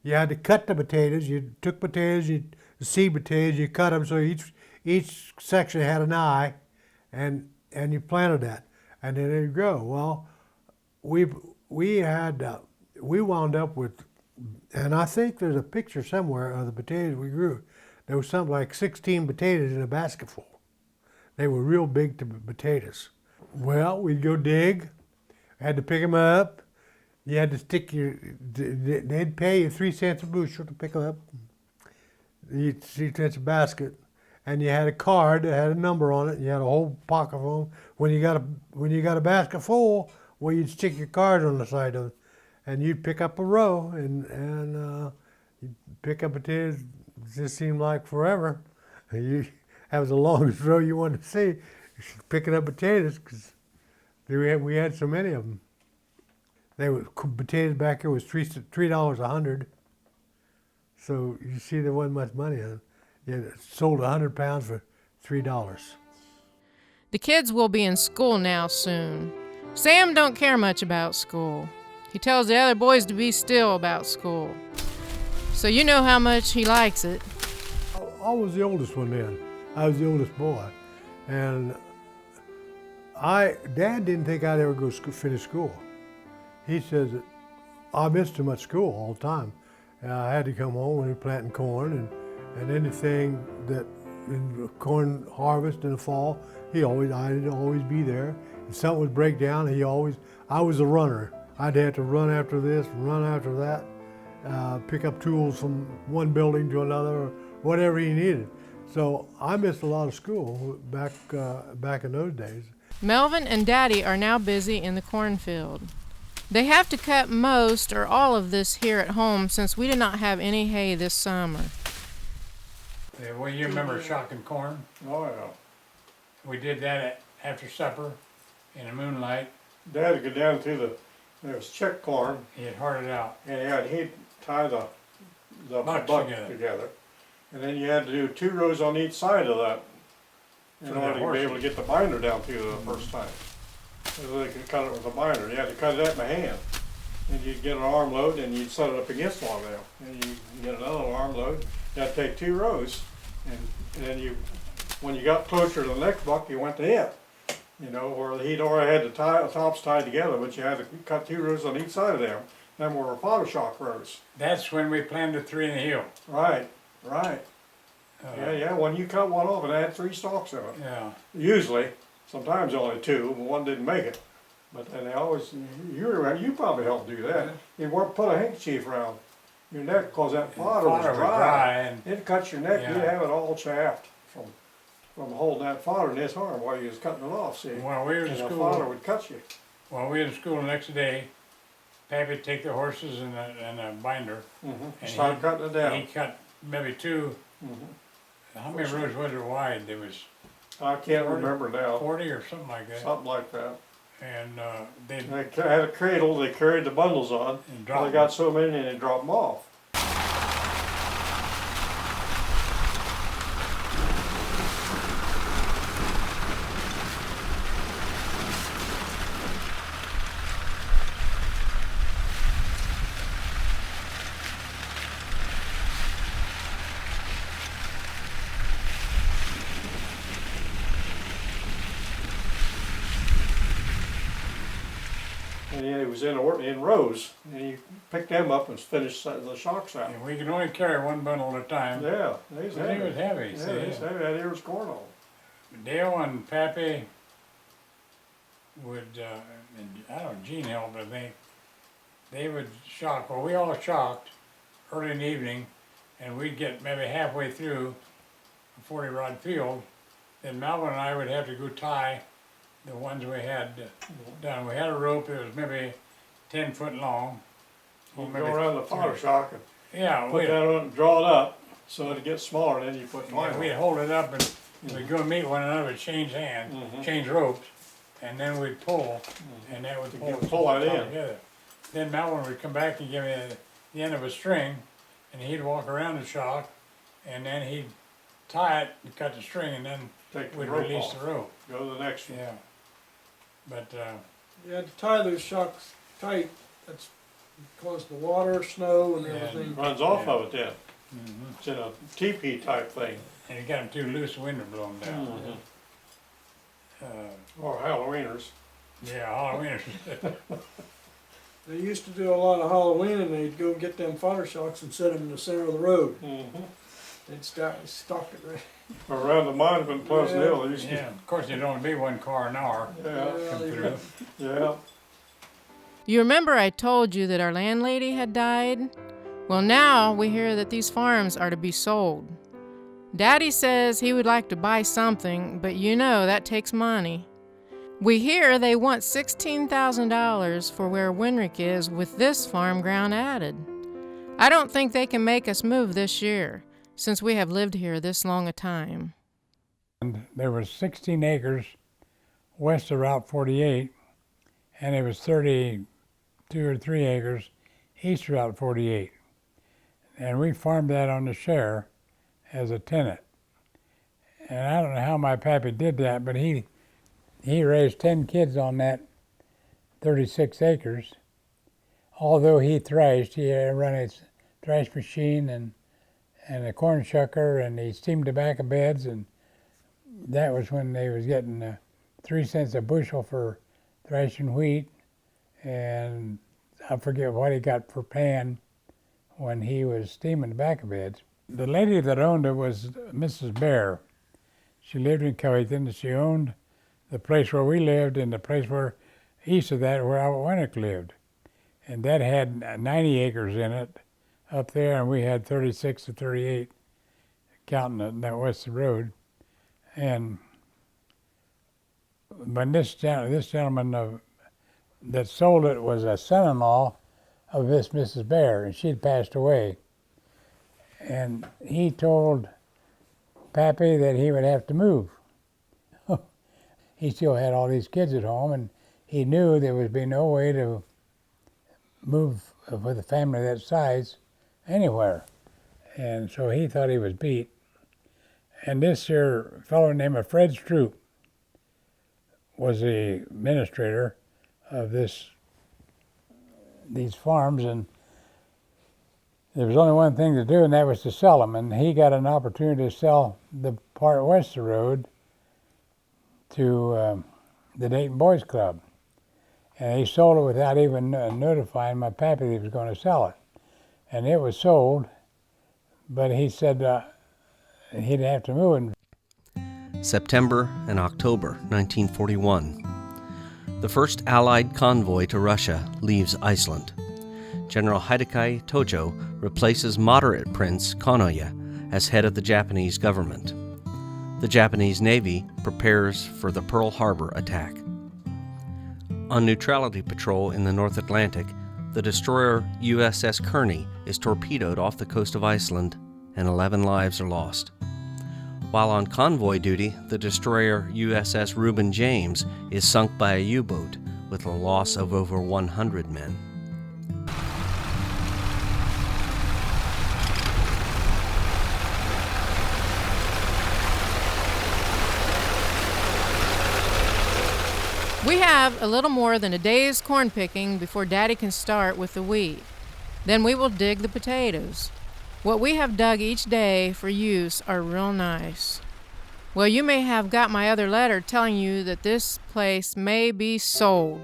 You had to cut the potatoes. You took potatoes, the seed potatoes, you cut them so each section had an eye, and you planted that, and then they grow. Well, we wound up with, and I think there's a picture somewhere of the potatoes we grew. There was something like 16 potatoes in a basket full. They were real big potatoes. Well, we'd go dig, had to pick them up. You had to stick they'd pay you 3 cents a bushel to pick them up. 3 cents a basket. And you had a card that had a number on it. You had a whole pocket of them. When you got a basket full, well, you'd stick your card on the side of it, and you'd pick up a row, and you'd pick up potatoes. It just seemed like forever. That was the longest row you wanted to see, picking up potatoes, because we had so many of them. Potatoes back here was $3 a hundred. So you see, there wasn't much money in it. You sold 100 pounds for $3. The kids will be in school now soon. Sam don't care much about school. He tells the other boys to be still about school. So you know how much he likes it. I was the oldest one then. I was the oldest boy. And Dad didn't think I'd ever go finish school. He says that I missed too much school all the time. I had to come home when we were planting corn, and anything that in the corn harvest in the fall, I'd always be there. If something would break down, I was a runner. I'd have to run after this, run after that, pick up tools from one building to another, or whatever he needed. So I missed a lot of school back in those days. Melvin and Daddy are now busy in the cornfield. They have to cut most or all of this here at home since we did not have any hay this summer. Yeah, well, you remember shocking corn? Oh, yeah. We did that after supper in the moonlight. Dad would go down through there was chick corn. He'd hard it out. And he'd tie the Bucks buck together. And then you had to do 2 rows on each side of that in For the order to be horses. able to get the binder down through the first time. So they could cut it with a binder. You had to cut it by hand. And you'd get an arm load and you'd set it up against one of them. And you get another arm load. You had to take 2 rows. And then when you got closer to the next buck, you went to it. You know, where he'd already had the tops tied together, but you had to cut 2 rows on each side of them. Them were fodder shock rows. That's when we planted 3 in the hill. Right. Yeah, when you cut one off, it had 3 stalks in it. Yeah. Usually, sometimes only 2, but one didn't make it. But then they always, you probably helped do that. You put a handkerchief around your neck because that fodder was dry. And It cuts your neck, Yeah. you'd have it all chapped from holding that fodder in his arm while you was cutting it off, see? When we were in And the school- fodder would cut you. When we were in school the next day, Pappy'd take the horses and a binder. And Start cutting it down. He cut maybe 2. How many rows was it wide? There was I can't 40 remember now. 40 or something like that. Something like that. And They had a cradle they carried the bundles on. And Well, they dropped got so many and they dropped them off. And it was in rows, and you picked them up and finished the shocks out. And we could only carry 1 bundle at a time. Yeah, they was But heavy. it was heavy, Yeah, see? they was heavy. That ear was corn on. Dale and Pappy would, and I don't know, Gene helped, I think, they would shock. Well, we all shocked early in the evening, and we'd get maybe halfway through a 40-rod field. Then Melvin and I would have to go tie the ones we had done. We had a rope that was maybe 10 foot long. You or go maybe around the fodder 30. shock and Yeah, put that on and draw it up so it gets smaller, and then you put twine Yeah, on. we'd hold it up and we'd go meet one another, we'd change hands, change ropes, and then we'd pull, and that would pull that in. together. Then Melvin would come back and give me the end of a string, and he'd walk around the shock, and then he'd tie it and cut the string, and then Take the we'd rope release off. the rope. Go to the next one. Yeah. But You had to tie those shocks tight. That's because the water, snow, and Yeah. everything. Runs off Yeah. of it then. It's in a teepee type thing. and you got them too loose, the wind would blow them down. Or Halloweeners. Yeah, Halloween. They used to do a lot of Halloween, and they'd go get them fodder shocks and set them in the center of the road. They'd stock it right. Around the monument in Pleasant Yeah. Hill, they used to. Yeah, of course, there'd only be 1 car an hour Yeah. come through. Yeah. You remember I told you that our landlady had died? Well, now we hear that these farms are to be sold. Daddy says he would like to buy something, but you know that takes money. We hear they want $16,000 for where Winrick is with this farm ground added. I don't think they can make us move this year, since we have lived here this long a time. And there was 16 acres west of Route 48, and it was 32 or 3 acres east of Route 48. And we farmed that on the share as a tenant. And I don't know how my pappy did that, but he raised 10 kids on that 36 acres. Although he thrashed, he had run his thrash machine and a corn shucker, and he steamed tobacco beds, and that was when they was getting 3 cents a bushel for thrashing wheat, and I forget what he got per pan when he was steaming tobacco beds. The lady that owned it was Mrs. Bear, She lived in Covington, and she owned the place where we lived and the place where east of that where Albert Winnick lived. And that had 90 acres in it up there, and we had 36 to 38, counting that west of the road. And when this gentleman that sold it was a son-in-law of this Mrs. Bear, and she'd passed away. And he told Pappy that he would have to move. He still had all these kids at home, and he knew there would be no way to move with a family that size anywhere. And so he thought he was beat. And this here fellow named Fred Stroop was the administrator of these farms, and there was only one thing to do, and that was to sell them. And he got an opportunity to sell the part west of the road to the Dayton Boys Club. And he sold it without even notifying my pappy that he was going to sell it. And it was sold, but he said he'd have to move. September and October 1941. The first Allied convoy to Russia leaves Iceland. General Hideki Tojo replaces moderate Prince Konoye as head of the Japanese government. The Japanese Navy prepares for the Pearl Harbor attack. On neutrality patrol in the North Atlantic, the destroyer USS Kearney is torpedoed off the coast of Iceland, and 11 lives are lost. While on convoy duty, the destroyer USS Reuben James is sunk by a U-boat with a loss of over 100 men. We have a little more than a day's corn picking before Daddy can start with the wheat. Then we will dig the potatoes. What we have dug each day for use are real nice. Well, you may have got my other letter telling you that this place may be sold.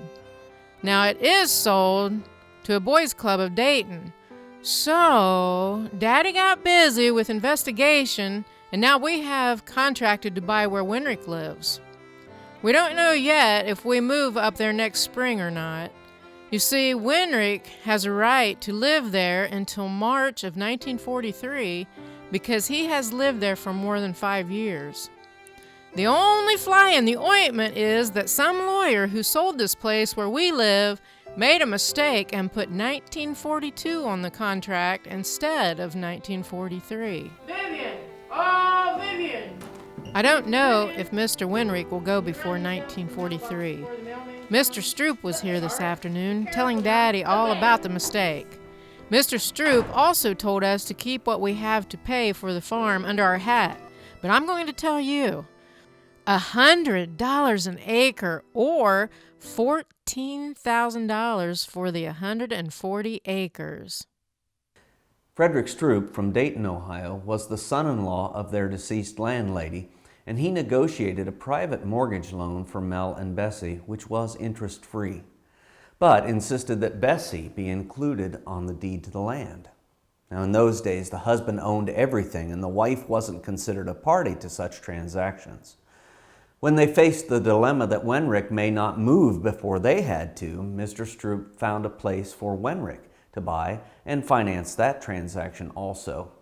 Now, it is sold to a boys' club of Dayton. So, Daddy got busy with investigation, and now we have contracted to buy where Winrick lives. We don't know yet if we move up there next spring or not. You see, Winrick has a right to live there until March of 1943 because he has lived there for more than 5 years. The only fly in the ointment is that some lawyer who sold this place where we live made a mistake and put 1942 on the contract instead of 1943. Vivian! Oh, Vivian! I don't know if Mr. Winrick will go before 1943. Mr. Stroop was here this afternoon, telling Daddy all about the mistake. Mr. Stroop also told us to keep what we have to pay for the farm under our hat. But I'm going to tell you, $100 an acre or $14,000 for the 140 acres. Frederick Stroop from Dayton, Ohio, was the son-in-law of their deceased landlady, and he negotiated a private mortgage loan for Mel and Bessie, which was interest-free, but insisted that Bessie be included on the deed to the land. Now, in those days, the husband owned everything, and the wife wasn't considered a party to such transactions. When they faced the dilemma that Wenrick may not move before they had to, Mr. Stroop found a place for Wenrick to buy and finance that transaction also.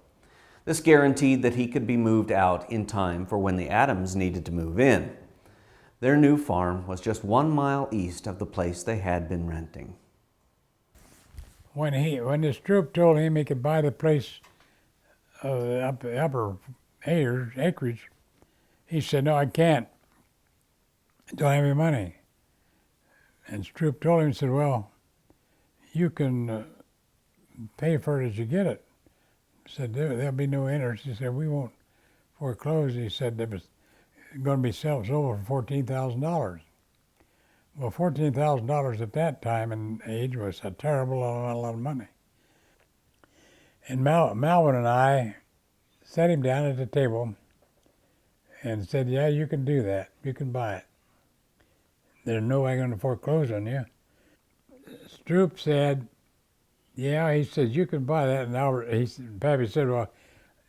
This guaranteed that he could be moved out in time for when the Adams needed to move in. Their new farm was just 1 mile east of the place they had been renting. When this Stroop told him he could buy the place, upper acreage, he said, "No, I can't. I don't have any money." And Stroop told him, he said, "Well, you can pay for it as you get it." He said, "There'll be no interest." He said, "We won't foreclose." He said, "There was going to be sold for $14,000. Well, $14,000 at that time and age was a terrible lot of money. And Malvin and I sat him down at the table and said, "Yeah, you can do that. You can buy it. There's no way going to foreclose on you." Stroop said, "Yeah," he said, "you can buy that." And Pappy said, "Well,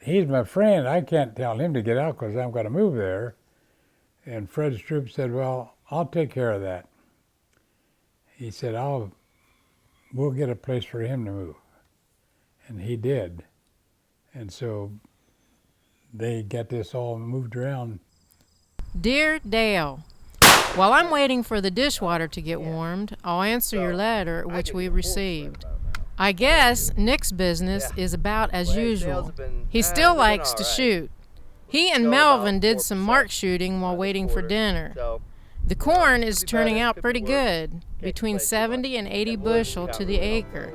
he's my friend. I can't tell him to get out because I'm going to move there. And Fred Stroop said, well, I'll take care of that. He said, we'll get a place for him to move. And he did. And so they got this all moved around. Dear Dale, while I'm waiting for the dishwater to get warmed, I'll answer your letter which we received. I guess Nick's business is about as usual. He still likes to shoot. He and Melvin did some mark shooting while waiting for dinner. The corn is turning out pretty good, between 70 and 80 bushel to the acre.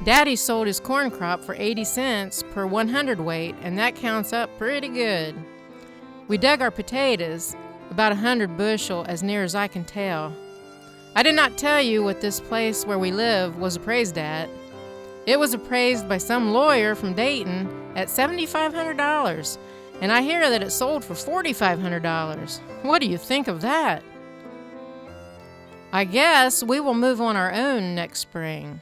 Daddy sold his corn crop for 80 cents per 100 weight, and that counts up pretty good. We dug our potatoes, about 100 bushel as near as I can tell. I did not tell you what this place where we live was appraised at. It was appraised by some lawyer from Dayton at $7,500, and I hear that it sold for $4,500. What do you think of that? I guess we will move on our own next spring.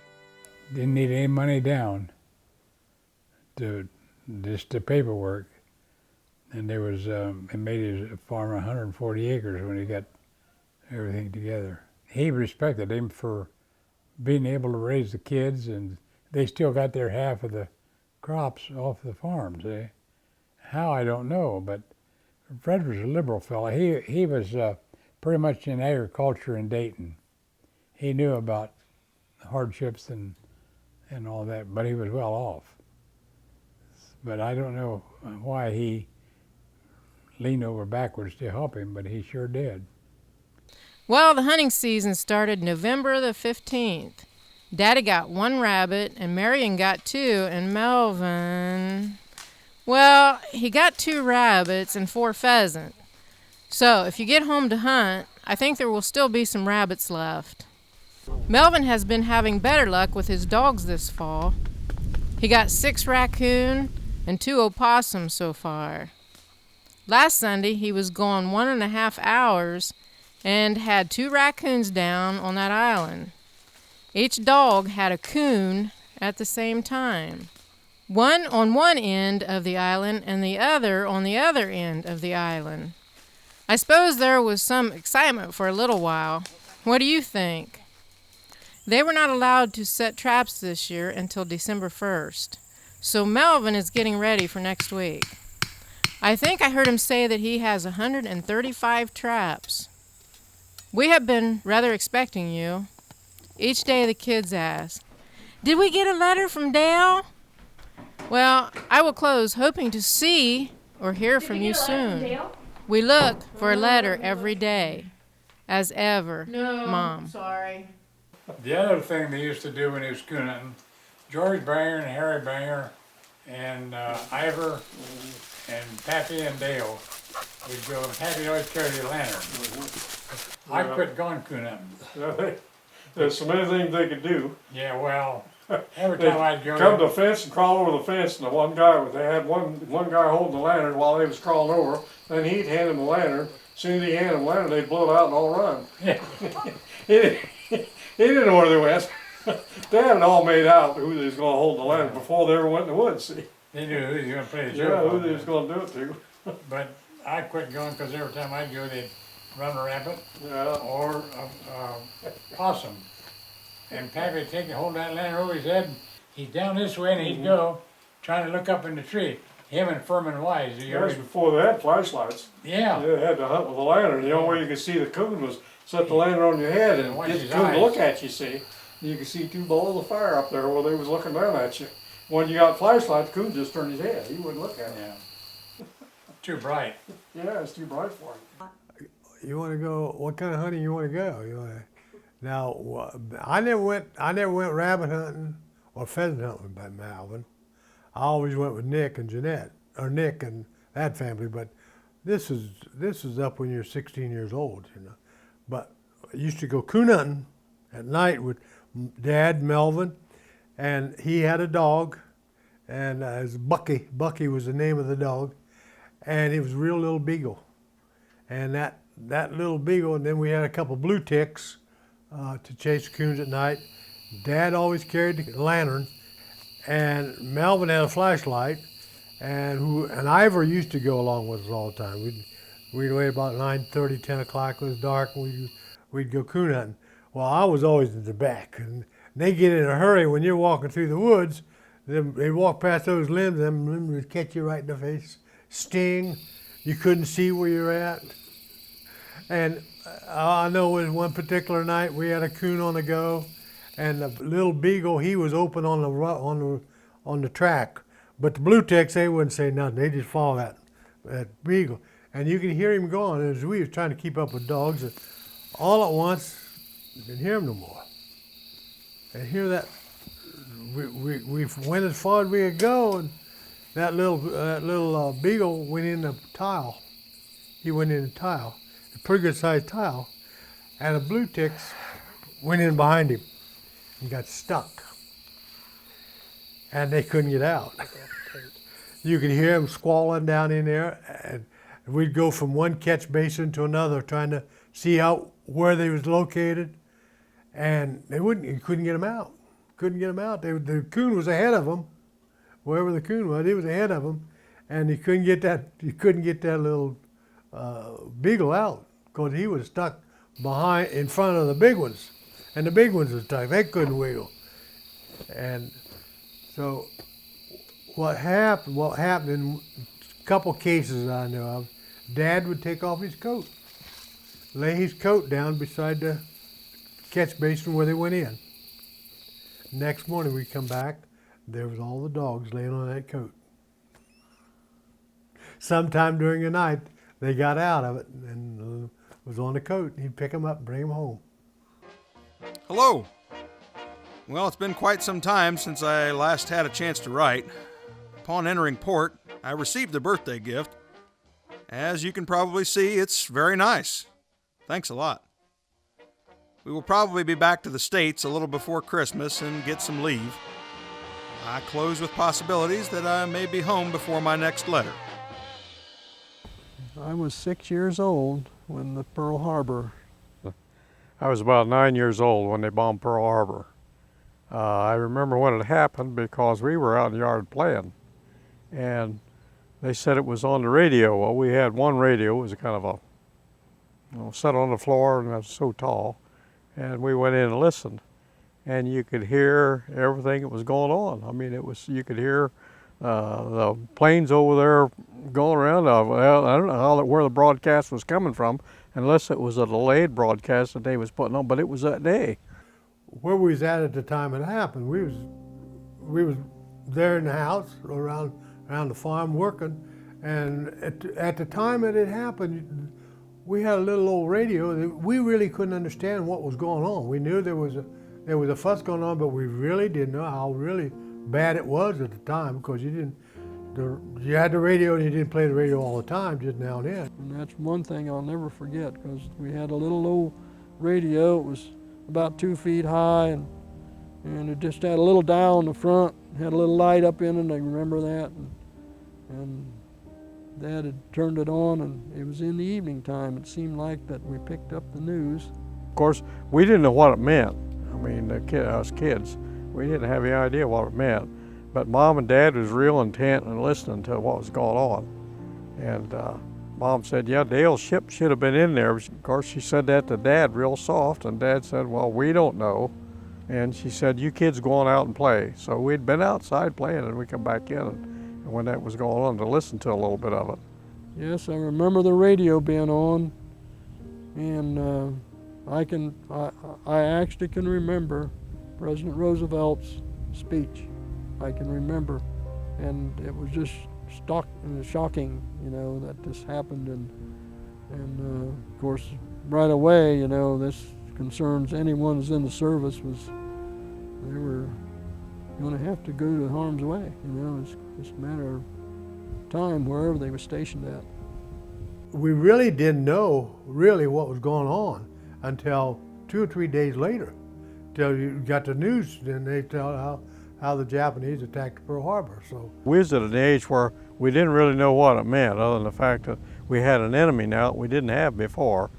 Didn't need any money down to just the paperwork. And there was, he made his farm 140 acres when he got everything together. He respected him for being able to raise the kids, and they still got their half of the crops off the farms. How, I don't know, but Fred was a liberal fellow. He was pretty much in agriculture in Dayton. He knew about hardships and all that, but he was well off. But I don't know why he leaned over backwards to help him, but he sure did. Well, the hunting season started November the 15th. Daddy got 1 rabbit, and Marion got 2, and Melvin, well, he got 2 rabbits and 4 pheasant. So if you get home to hunt, I think there will still be some rabbits left. Melvin has been having better luck with his dogs this fall. He got 6 raccoon and 2 opossums so far. Last Sunday, he was gone 1.5 hours and had 2 raccoons down on that island. Each dog had a coon at the same time. One on one end of the island and the other on the other end of the island. I suppose there was some excitement for a little while. What do you think? They were not allowed to set traps this year until December 1st, so Melvin is getting ready for next week. I think I heard him say that he has 135 traps. We have been rather expecting you. Each day the kids ask, "Did we get a letter from Dale?" Well, I will close hoping to see or hear from you soon. We look for a letter every day. As ever, Mom. Sorry. The other thing they used to do when he was coon hunting, George Banger and Harry Banger and Ivor and Pappy and Dale would go. Pappy always carried a lantern. I quit going coon hunting. There's so many things they could do. Yeah, well, every time I'd go, come to the fence and crawl over the fence, and they had one guy holding the lantern while they was crawling over. Then he'd hand him the lantern. As soon as he handed him the lantern, they'd blow it out and all run. Yeah. He didn't know where they went. They had it all made out who they was going to hold the lantern before they ever went in the woods. See? They knew who he was going to play the joke. Yeah, who they was going to do it to. But I quit going because every time I'd go, they'd run a rabbit or a possum. And Pappy would take and hold that lantern over his head. He's down this way, and he'd go trying to look up in the tree. Him and Furman Wise. That was before they had flashlights. Yeah. They had to hunt with a lantern. The only way you could see the coon was set the lantern on your head and get the coon to look at you, see. You could see 2 balls of fire up there while they was looking down at you. When you got flashlight, the coon just turned his head. He wouldn't look at it. Yeah. Too bright. Yeah, it's too bright for him. You want to go? What kind of hunting you want to go? You want to? Now, I never went rabbit hunting or pheasant hunting by Melvin. I always went with Nick and Jeanette, or Nick and that family. But this is up when you're 16 years old, you know. But I used to go coon hunting at night with Dad, Melvin, and he had a dog, and it was Bucky. Bucky was the name of the dog, and it was a real little beagle. And that little beagle, and then we had a couple blue ticks to chase coons at night. Dad always carried the lantern, and Melvin had a flashlight, and Ivor used to go along with us all the time. We'd wait about 9:30, 10 o'clock. It was dark, and we'd go coon hunting. Well, I was always in the back, and they get in a hurry when you're walking through the woods. They walk past those limbs, them limbs would catch you right in the face, sting. You couldn't see where you're at. And I know it was one particular night we had a coon on the go, and the little beagle, he was open on the track. But the blue ticks, they wouldn't say nothing. They just follow that beagle. And you could hear him going as we was trying to keep up with dogs. And all at once, you didn't hear him no more. And hear that, we went as far as we could go, and that little beagle went in the tile. He went in the tile, a pretty good sized tile. And the blue ticks went in behind him and got stuck. And they couldn't get out. You could hear them squalling down in there, and we'd go from one catch basin to another trying to see out where they was located, and you couldn't get them out. Couldn't get them out. The coon was ahead of them. Wherever the coon was, he was ahead of them, and you couldn't get that little beagle out because he was stuck in front of the big ones, and the big ones were stuck. They couldn't wiggle, and so what happened in a couple cases I know of, Dad would take off his coat, lay his coat down beside the catch basin where they went in. Next morning we'd come back, there was all the dogs laying on that coat. Sometime during the night, they got out of it and was on the coat. He'd pick them up and bring them home. Hello. Well, it's been quite some time since I last had a chance to write. Upon entering port, I received a birthday gift. As you can probably see, it's very nice. Thanks a lot. We will probably be back to the States a little before Christmas and get some leave. I close with possibilities that I may be home before my next letter. I was 6 years old when the Pearl Harbor. I was about 9 years old when they bombed Pearl Harbor. I remember when it happened because we were out in the yard playing, and they said it was on the radio. Well, we had one radio. It was kind of set on the floor, and it was so tall. And we went in and listened, and you could hear everything that was going on. I mean, you could hear the planes over there going around. I don't know where the broadcast was coming from, unless it was a delayed broadcast that they was putting on, but it was that day. Where we was at the time it happened, we was there in the house around the farm working, and at the time it had happened, we had a little old radio that we really couldn't understand what was going on. We knew there was a fuss going on, but we really didn't know how really bad it was at the time, because you had the radio and you didn't play the radio all the time, just now and then. And that's one thing I'll never forget, because we had a little old radio. It was about 2 feet high, and it just had a little dial in the front, had a little light up in it. I remember that, and Dad had turned it on, and it was in the evening time. It seemed like that we picked up the news. Of course, we didn't know what it meant. I mean, us kids, we didn't have any idea what it meant. But Mom and Dad was real intent and listening to what was going on. And Mom said, yeah, Dale's ship should have been in there. Of course, she said that to Dad real soft, and Dad said, well, we don't know. And she said, you kids go on out and play. So we'd been outside playing, and we come back in, and when that was going on, to listen to a little bit of it. Yes, I remember the radio being on, and I actually can remember President Roosevelt's speech. I can remember, and it was just shocking, that this happened, and of course, right away, this concerns anyone who's in the service. They were going to have to go to harm's way. It's just a matter of time wherever they were stationed at. We really didn't know really what was going on until 2 or 3 days later, till you got the news, and they tell how the Japanese attacked Pearl Harbor. So we was at an age where we didn't really know what it meant, other than the fact that we had an enemy now that we didn't have before.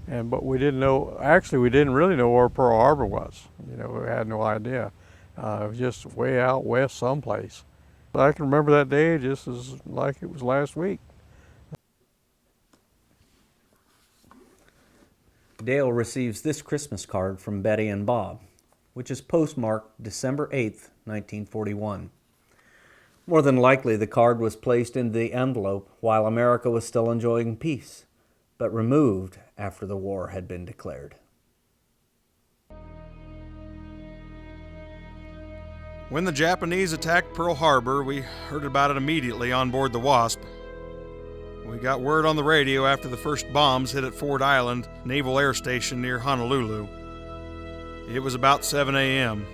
But we didn't know, actually we didn't really know where Pearl Harbor was. We had no idea. It was just way out west someplace. I can remember that day just as like it was last week. Dale receives this Christmas card from Betty and Bob, which is postmarked December 8th, 1941. More than likely, the card was placed into the envelope while America was still enjoying peace, but removed after the war had been declared. When the Japanese attacked Pearl Harbor, we heard about it immediately on board the Wasp. We got word on the radio after the first bombs hit at Ford Island Naval Air Station near Honolulu. It was about 7 a.m.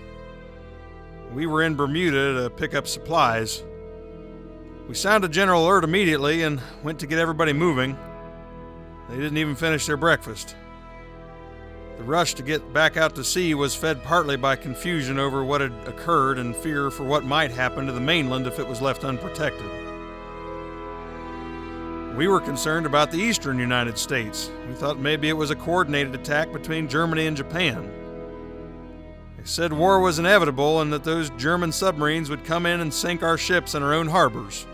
We were in Bermuda to pick up supplies. We sounded general alert immediately and went to get everybody moving. They didn't even finish their breakfast. The rush to get back out to sea was fed partly by confusion over what had occurred and fear for what might happen to the mainland if it was left unprotected. We were concerned about the eastern United States. We thought maybe it was a coordinated attack between Germany and Japan. They said war was inevitable and that those German submarines would come in and sink our ships in our own harbors.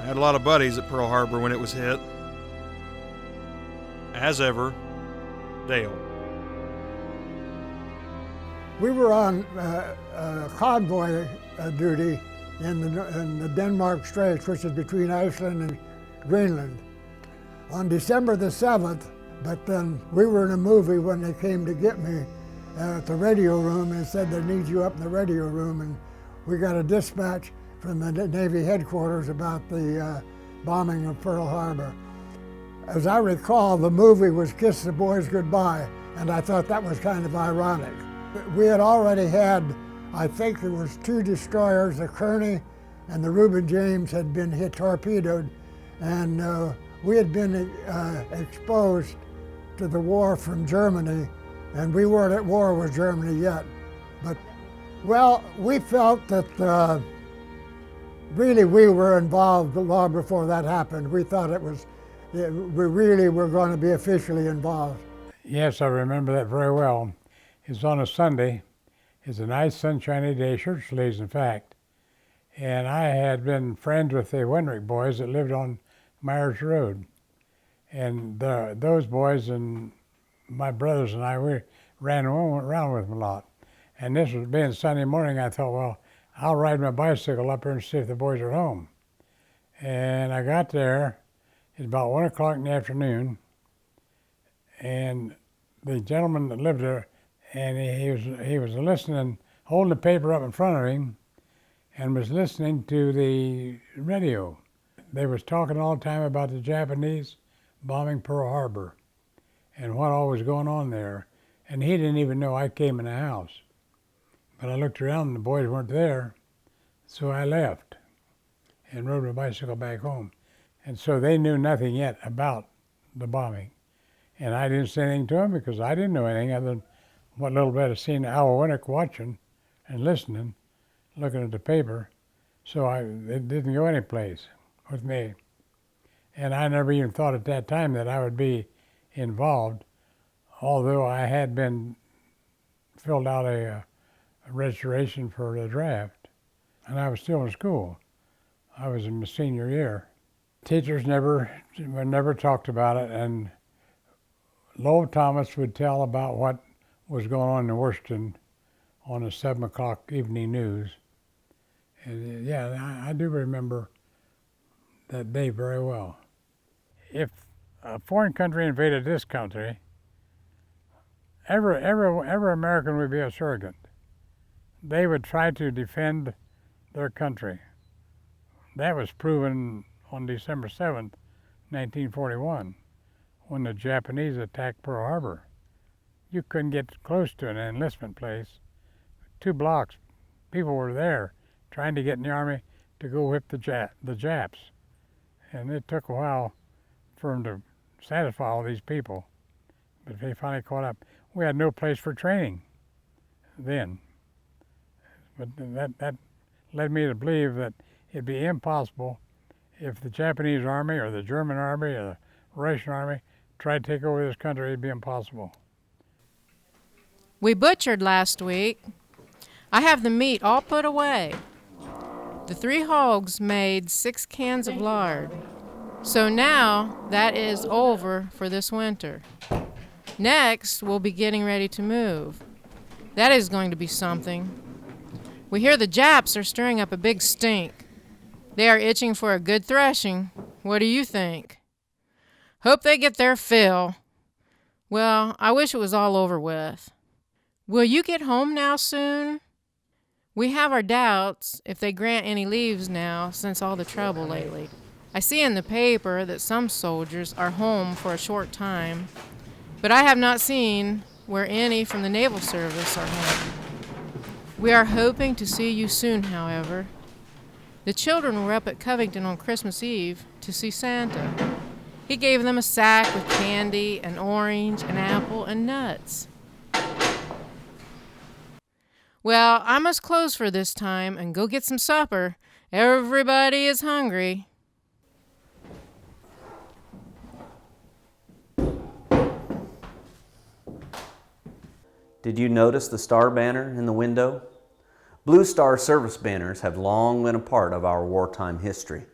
I had a lot of buddies at Pearl Harbor when it was hit. As ever, Dale. We were on convoy duty in the Denmark Straits, which is between Iceland and Greenland, on December the 7th. But then we were in a movie when they came to get me at the radio room and said they need you up in the radio room, and we got a dispatch from the Navy headquarters about the bombing of Pearl Harbor. As I recall, the movie was Kiss the Boys Goodbye, and I thought that was kind of ironic. We had already had, I think there was 2 destroyers, the Kearney and the Reuben James had been torpedoed, and we had been exposed to the war from Germany, and we weren't at war with Germany yet. But, well, we felt that really we were involved long before that happened. We thought we really were going to be officially involved. Yes, I remember that very well. It's on a Sunday. It's a nice sunshiny day, church days in fact. And I had been friends with the Wenrick boys that lived on Myers Road. And those boys and my brothers and I, we ran around with them a lot. And this was being Sunday morning, I thought, well, I'll ride my bicycle up here and see if the boys are home. And I got there. It's about 1 o'clock in the afternoon, and the gentleman that lived there, and he was listening, holding the paper up in front of him, and was listening to the radio. They was talking all the time about the Japanese bombing Pearl Harbor, and what all was going on there. And he didn't even know I came in the house. But I looked around and the boys weren't there, so I left and rode my bicycle back home. And so they knew nothing yet about the bombing. And I didn't say anything to them because I didn't know anything other than what little bit I seen Al Winnick watching and listening, looking at the paper. So it didn't go anyplace with me. And I never even thought at that time that I would be involved, although I had been filled out a registration for the draft. And I was still in school. I was in my senior year. Teachers never talked about it, and Lowell Thomas would tell about what was going on in Worcester on the 7 o'clock evening news. And yeah, I do remember that day very well. If a foreign country invaded this country, every American would be a surrogate. They would try to defend their country. That was proven on December 7th, 1941, when the Japanese attacked Pearl Harbor. You couldn't get close to an enlistment place. 2 blocks, people were there trying to get in the Army to go whip the Japs. And it took a while for them to satisfy all these people, but they finally caught up. We had no place for training then. But that led me to believe that it'd be impossible if the Japanese army or the German army or the Russian army tried to take over this country. It'd be impossible. We butchered last week. I have the meat all put away. The 3 hogs made 6 cans of lard. So now that is over for this winter. Next, we'll be getting ready to move. That is going to be something. We hear the Japs are stirring up a big stink. They are itching for a good threshing. What do you think? Hope they get their fill. Well, I wish it was all over with. Will you get home now soon? We have our doubts if they grant any leaves now since all the trouble lately. I see in the paper that some soldiers are home for a short time, but I have not seen where any from the Naval Service are home. We are hoping to see you soon, however. The children were up at Covington on Christmas Eve to see Santa. He gave them a sack with candy, an orange, an apple, and nuts. Well, I must close for this time and go get some supper. Everybody is hungry. Did you notice the star banner in the window? Blue Star service banners have long been a part of our wartime history.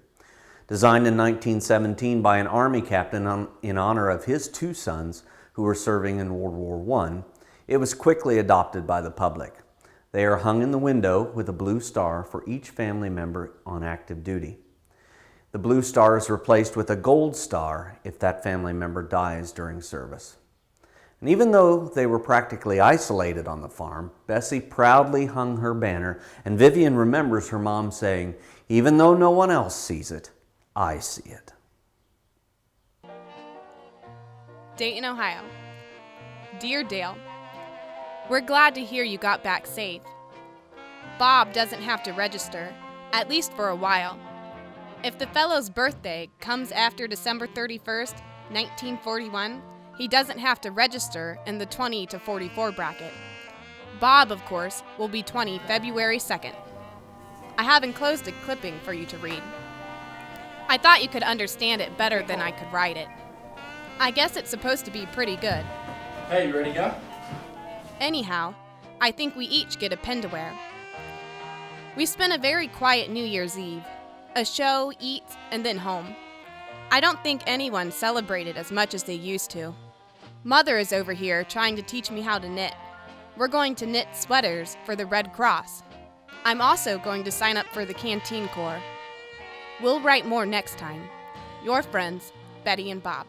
Designed in 1917 by an Army captain in honor of his 2 sons who were serving in World War I, it was quickly adopted by the public. They are hung in the window with a blue star for each family member on active duty. The blue star is replaced with a gold star if that family member dies during service. And even though they were practically isolated on the farm, Bessie proudly hung her banner, and Vivian remembers her mom saying, "Even though no one else sees it, I see it." Dayton, Ohio. Dear Dale, we're glad to hear you got back safe. Bob doesn't have to register, at least for a while. If the fellow's birthday comes after December 31st, 1941, he doesn't have to register in the 20 to 44 bracket. Bob, of course, will be 20 February 2nd. I have enclosed a clipping for you to read. I thought you could understand it better than I could write it. I guess it's supposed to be pretty good. Hey, you ready to go? Anyhow, I think we each get a pin to wear. We spent a very quiet New Year's Eve. A show, eat, and then home. I don't think anyone celebrated as much as they used to. Mother is over here trying to teach me how to knit. We're going to knit sweaters for the Red Cross. I'm also going to sign up for the Canteen Corps. We'll write more next time. Your friends, Betty and Bob.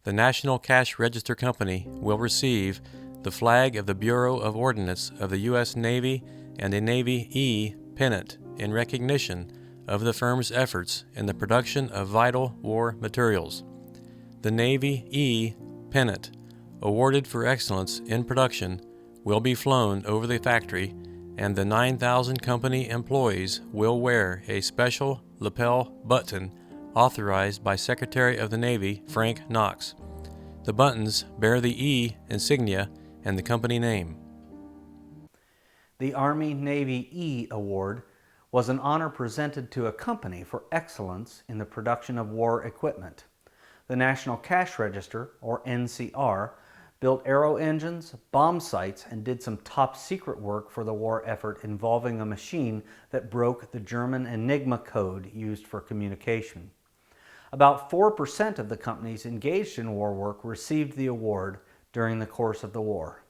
The National Cash Register Company will receive the flag of the Bureau of Ordnance of the U.S. Navy and a Navy E pennant in recognition of the firm's efforts in the production of vital war materials. The Navy E pennant, awarded for excellence in production, will be flown over the factory, and the 9,000 company employees will wear a special lapel button authorized by Secretary of the Navy Frank Knox. The buttons bear the E insignia and the company name. The Army-Navy E Award was an honor presented to a company for excellence in the production of war equipment. The National Cash Register, or NCR, built aero engines, bomb sights, and did some top-secret work for the war effort involving a machine that broke the German Enigma code used for communication. About 4% of the companies engaged in war work received the award during the course of the war.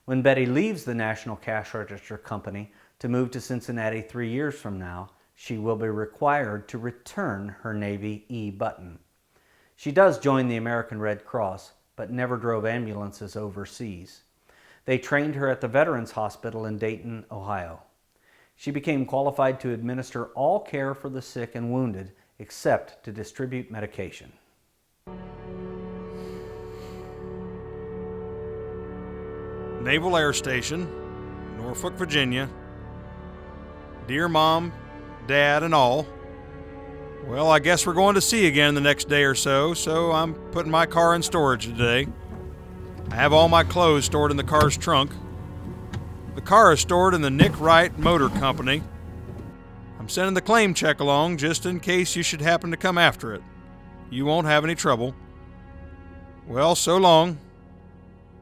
When Betty leaves the National Cash Register Company to move to Cincinnati 3 years from now, she will be required to return her Navy E button. She does join the American Red Cross, but never drove ambulances overseas. They trained her at the Veterans Hospital in Dayton, Ohio. She became qualified to administer all care for the sick and wounded, except to distribute medication. Naval Air Station, Norfolk, Virginia. Dear Mom, Dad, and all. Well, I guess we're going to sea again the next day or so, so I'm putting my car in storage today. I have all my clothes stored in the car's trunk. The car is stored in the Nick Wright Motor Company. I'm sending the claim check along just in case you should happen to come after it. You won't have any trouble. Well, so long,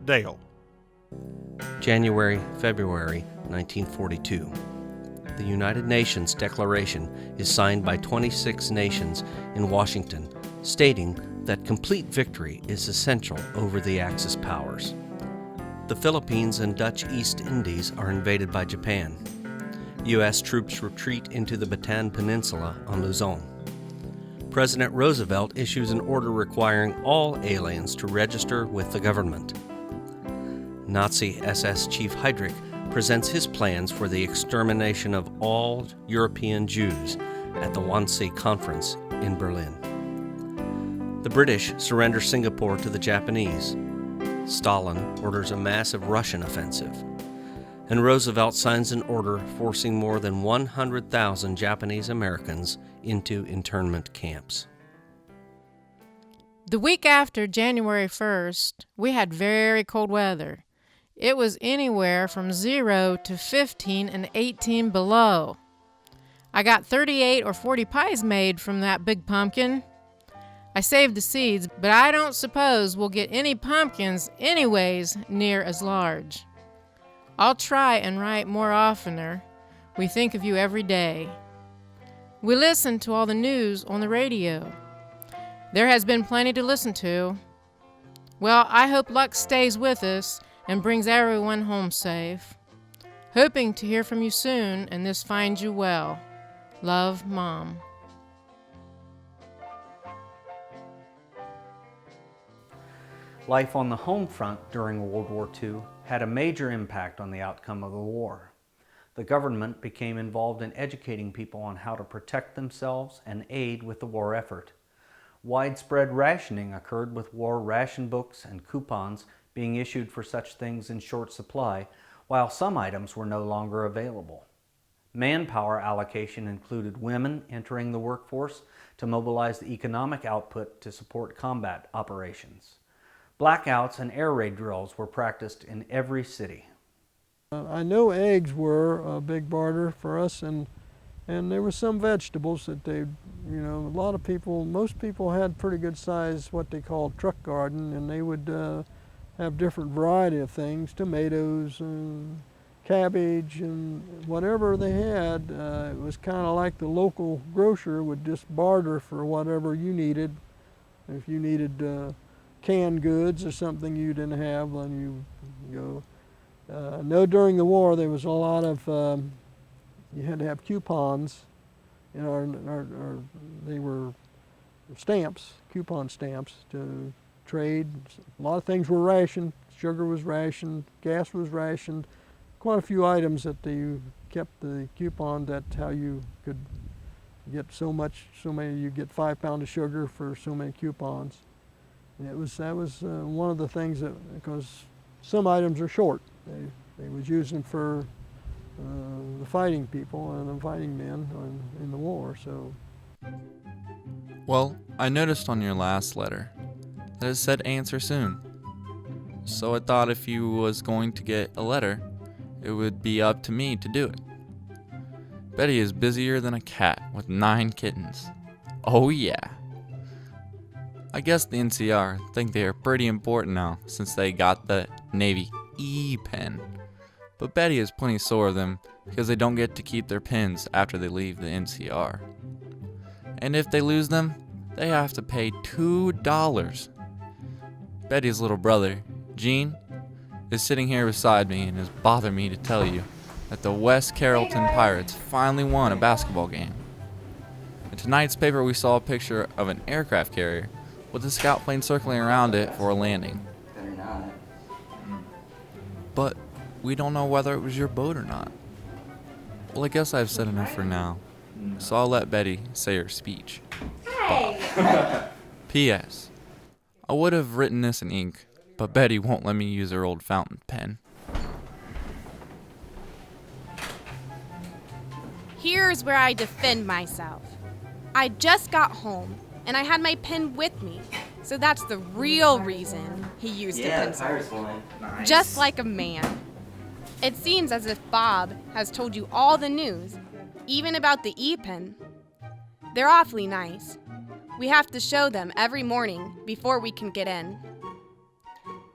Dale. January, February 1942. the United Nations Declaration is signed by 26 nations in Washington, stating that complete victory is essential over the Axis powers. The Philippines and Dutch East Indies are invaded by Japan. U.S. troops retreat into the Bataan Peninsula on Luzon. President Roosevelt issues an order requiring all aliens to register with the government. Nazi SS Chief Heydrich presents his plans for the extermination of all European Jews at the Wannsee Conference in Berlin. The British surrender Singapore to the Japanese. Stalin orders a massive Russian offensive. And Roosevelt signs an order forcing more than 100,000 Japanese Americans into internment camps. The week after January 1st, we had very cold weather. It was anywhere from 0 to 15 and 18 below. I got 38 or 40 pies made from that big pumpkin. I saved the seeds, but I don't suppose we'll get any pumpkins anyways near as large. I'll try and write more oftener. We think of you every day. We listen to all the news on the radio. There has been plenty to listen to. Well, I hope luck stays with us and brings everyone home safe. Hoping to hear from you soon and this finds you well. Love, Mom. Life on the home front during World War II had a major impact on the outcome of the war. The government became involved in educating people on how to protect themselves and aid with the war effort. Widespread rationing occurred, with war ration books and coupons being issued for such things in short supply, while some items were no longer available. Manpower allocation included women entering the workforce to mobilize the economic output to support combat operations. Blackouts and air raid drills were practiced in every city. I know eggs were a big barter for us, and there were some vegetables that they, a lot of people, most people had pretty good size, what they called truck garden, and they would have different variety of things, tomatoes and cabbage and whatever they had. It was kind of like the local grocer would just barter for whatever you needed. If you needed canned goods or something you didn't have, then you go. No, during the war there was a lot of, you had to have coupons, they were stamps, coupon stamps to trade. A lot of things were rationed. Sugar was rationed, gas was rationed. Quite a few items that you kept the coupon, that's how you could get you get 5 pounds of sugar for so many coupons. And that was one of the things that, because some items are short. They was using for the fighting people and the fighting men in the war, so. Well, I noticed on your last letter that it said answer soon. So I thought if you was going to get a letter, it would be up to me to do it. Betty is busier than a cat with 9 kittens. Oh yeah. I guess the NCR think they are pretty important now since they got the Navy E pen. But Betty is plenty sore of them because they don't get to keep their pens after they leave the NCR. And if they lose them, they have to pay $2. Betty's little brother, Gene, is sitting here beside me and has bothered me to tell you that the West Carrollton Pirates finally won a basketball game. In tonight's paper we saw a picture of an aircraft carrier with a scout plane circling around it for a landing. Better not. But we don't know whether it was your boat or not. Well, I guess I've said enough for now, so I'll let Betty say her speech. Hey! P.S. I would have written this in ink, but Betty won't let me use her old fountain pen. Here's where I defend myself. I just got home, and I had my pen with me, so that's the real reason he used a pencil. Pirates won. Nice. Just like a man. It seems as if Bob has told you all the news, even about the E-pen. They're awfully nice. We have to show them every morning before we can get in.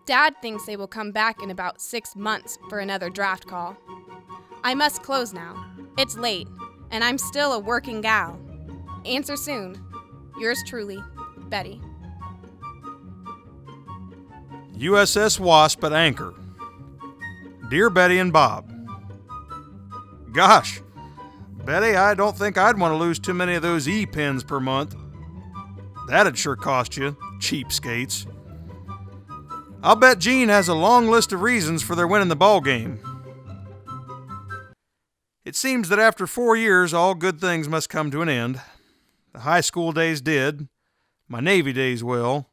Dad thinks they will come back in about 6 months for another draft call. I must close now. It's late, and I'm still a working gal. Answer soon. Yours truly, Betty. USS Wasp at anchor. Dear Betty and Bob, gosh, Betty, I don't think I'd want to lose too many of those E-pins per month. That'd sure cost you, cheapskates. I'll bet Gene has a long list of reasons for their winning the ball game. It seems that after 4 years, all good things must come to an end. The high school days did. My Navy days will.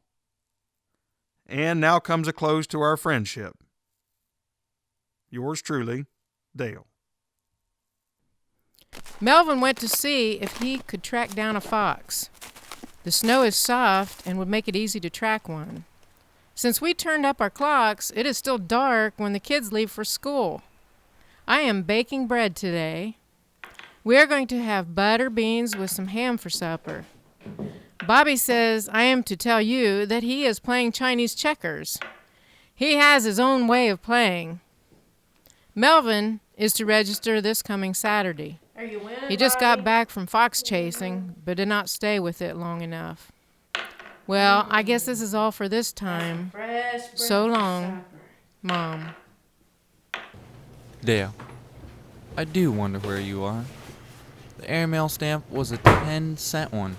And now comes a close to our friendship. Yours truly, Dale. Melvin went to see if he could track down a fox. The snow is soft and would make it easy to track one. Since we turned up our clocks, it is still dark when the kids leave for school. I am baking bread today. We are going to have butter beans with some ham for supper. Bobby says I am to tell you that he is playing Chinese checkers. He has his own way of playing. Melvin is to register this coming Saturday. Are you winning, He just Bobby? got back from fox chasing, but did not stay with it long enough. Well, I guess this is all for this time. Fresh So breakfast long, supper. Mom. Dale, I do wonder where you are. The airmail stamp was a 10-cent one.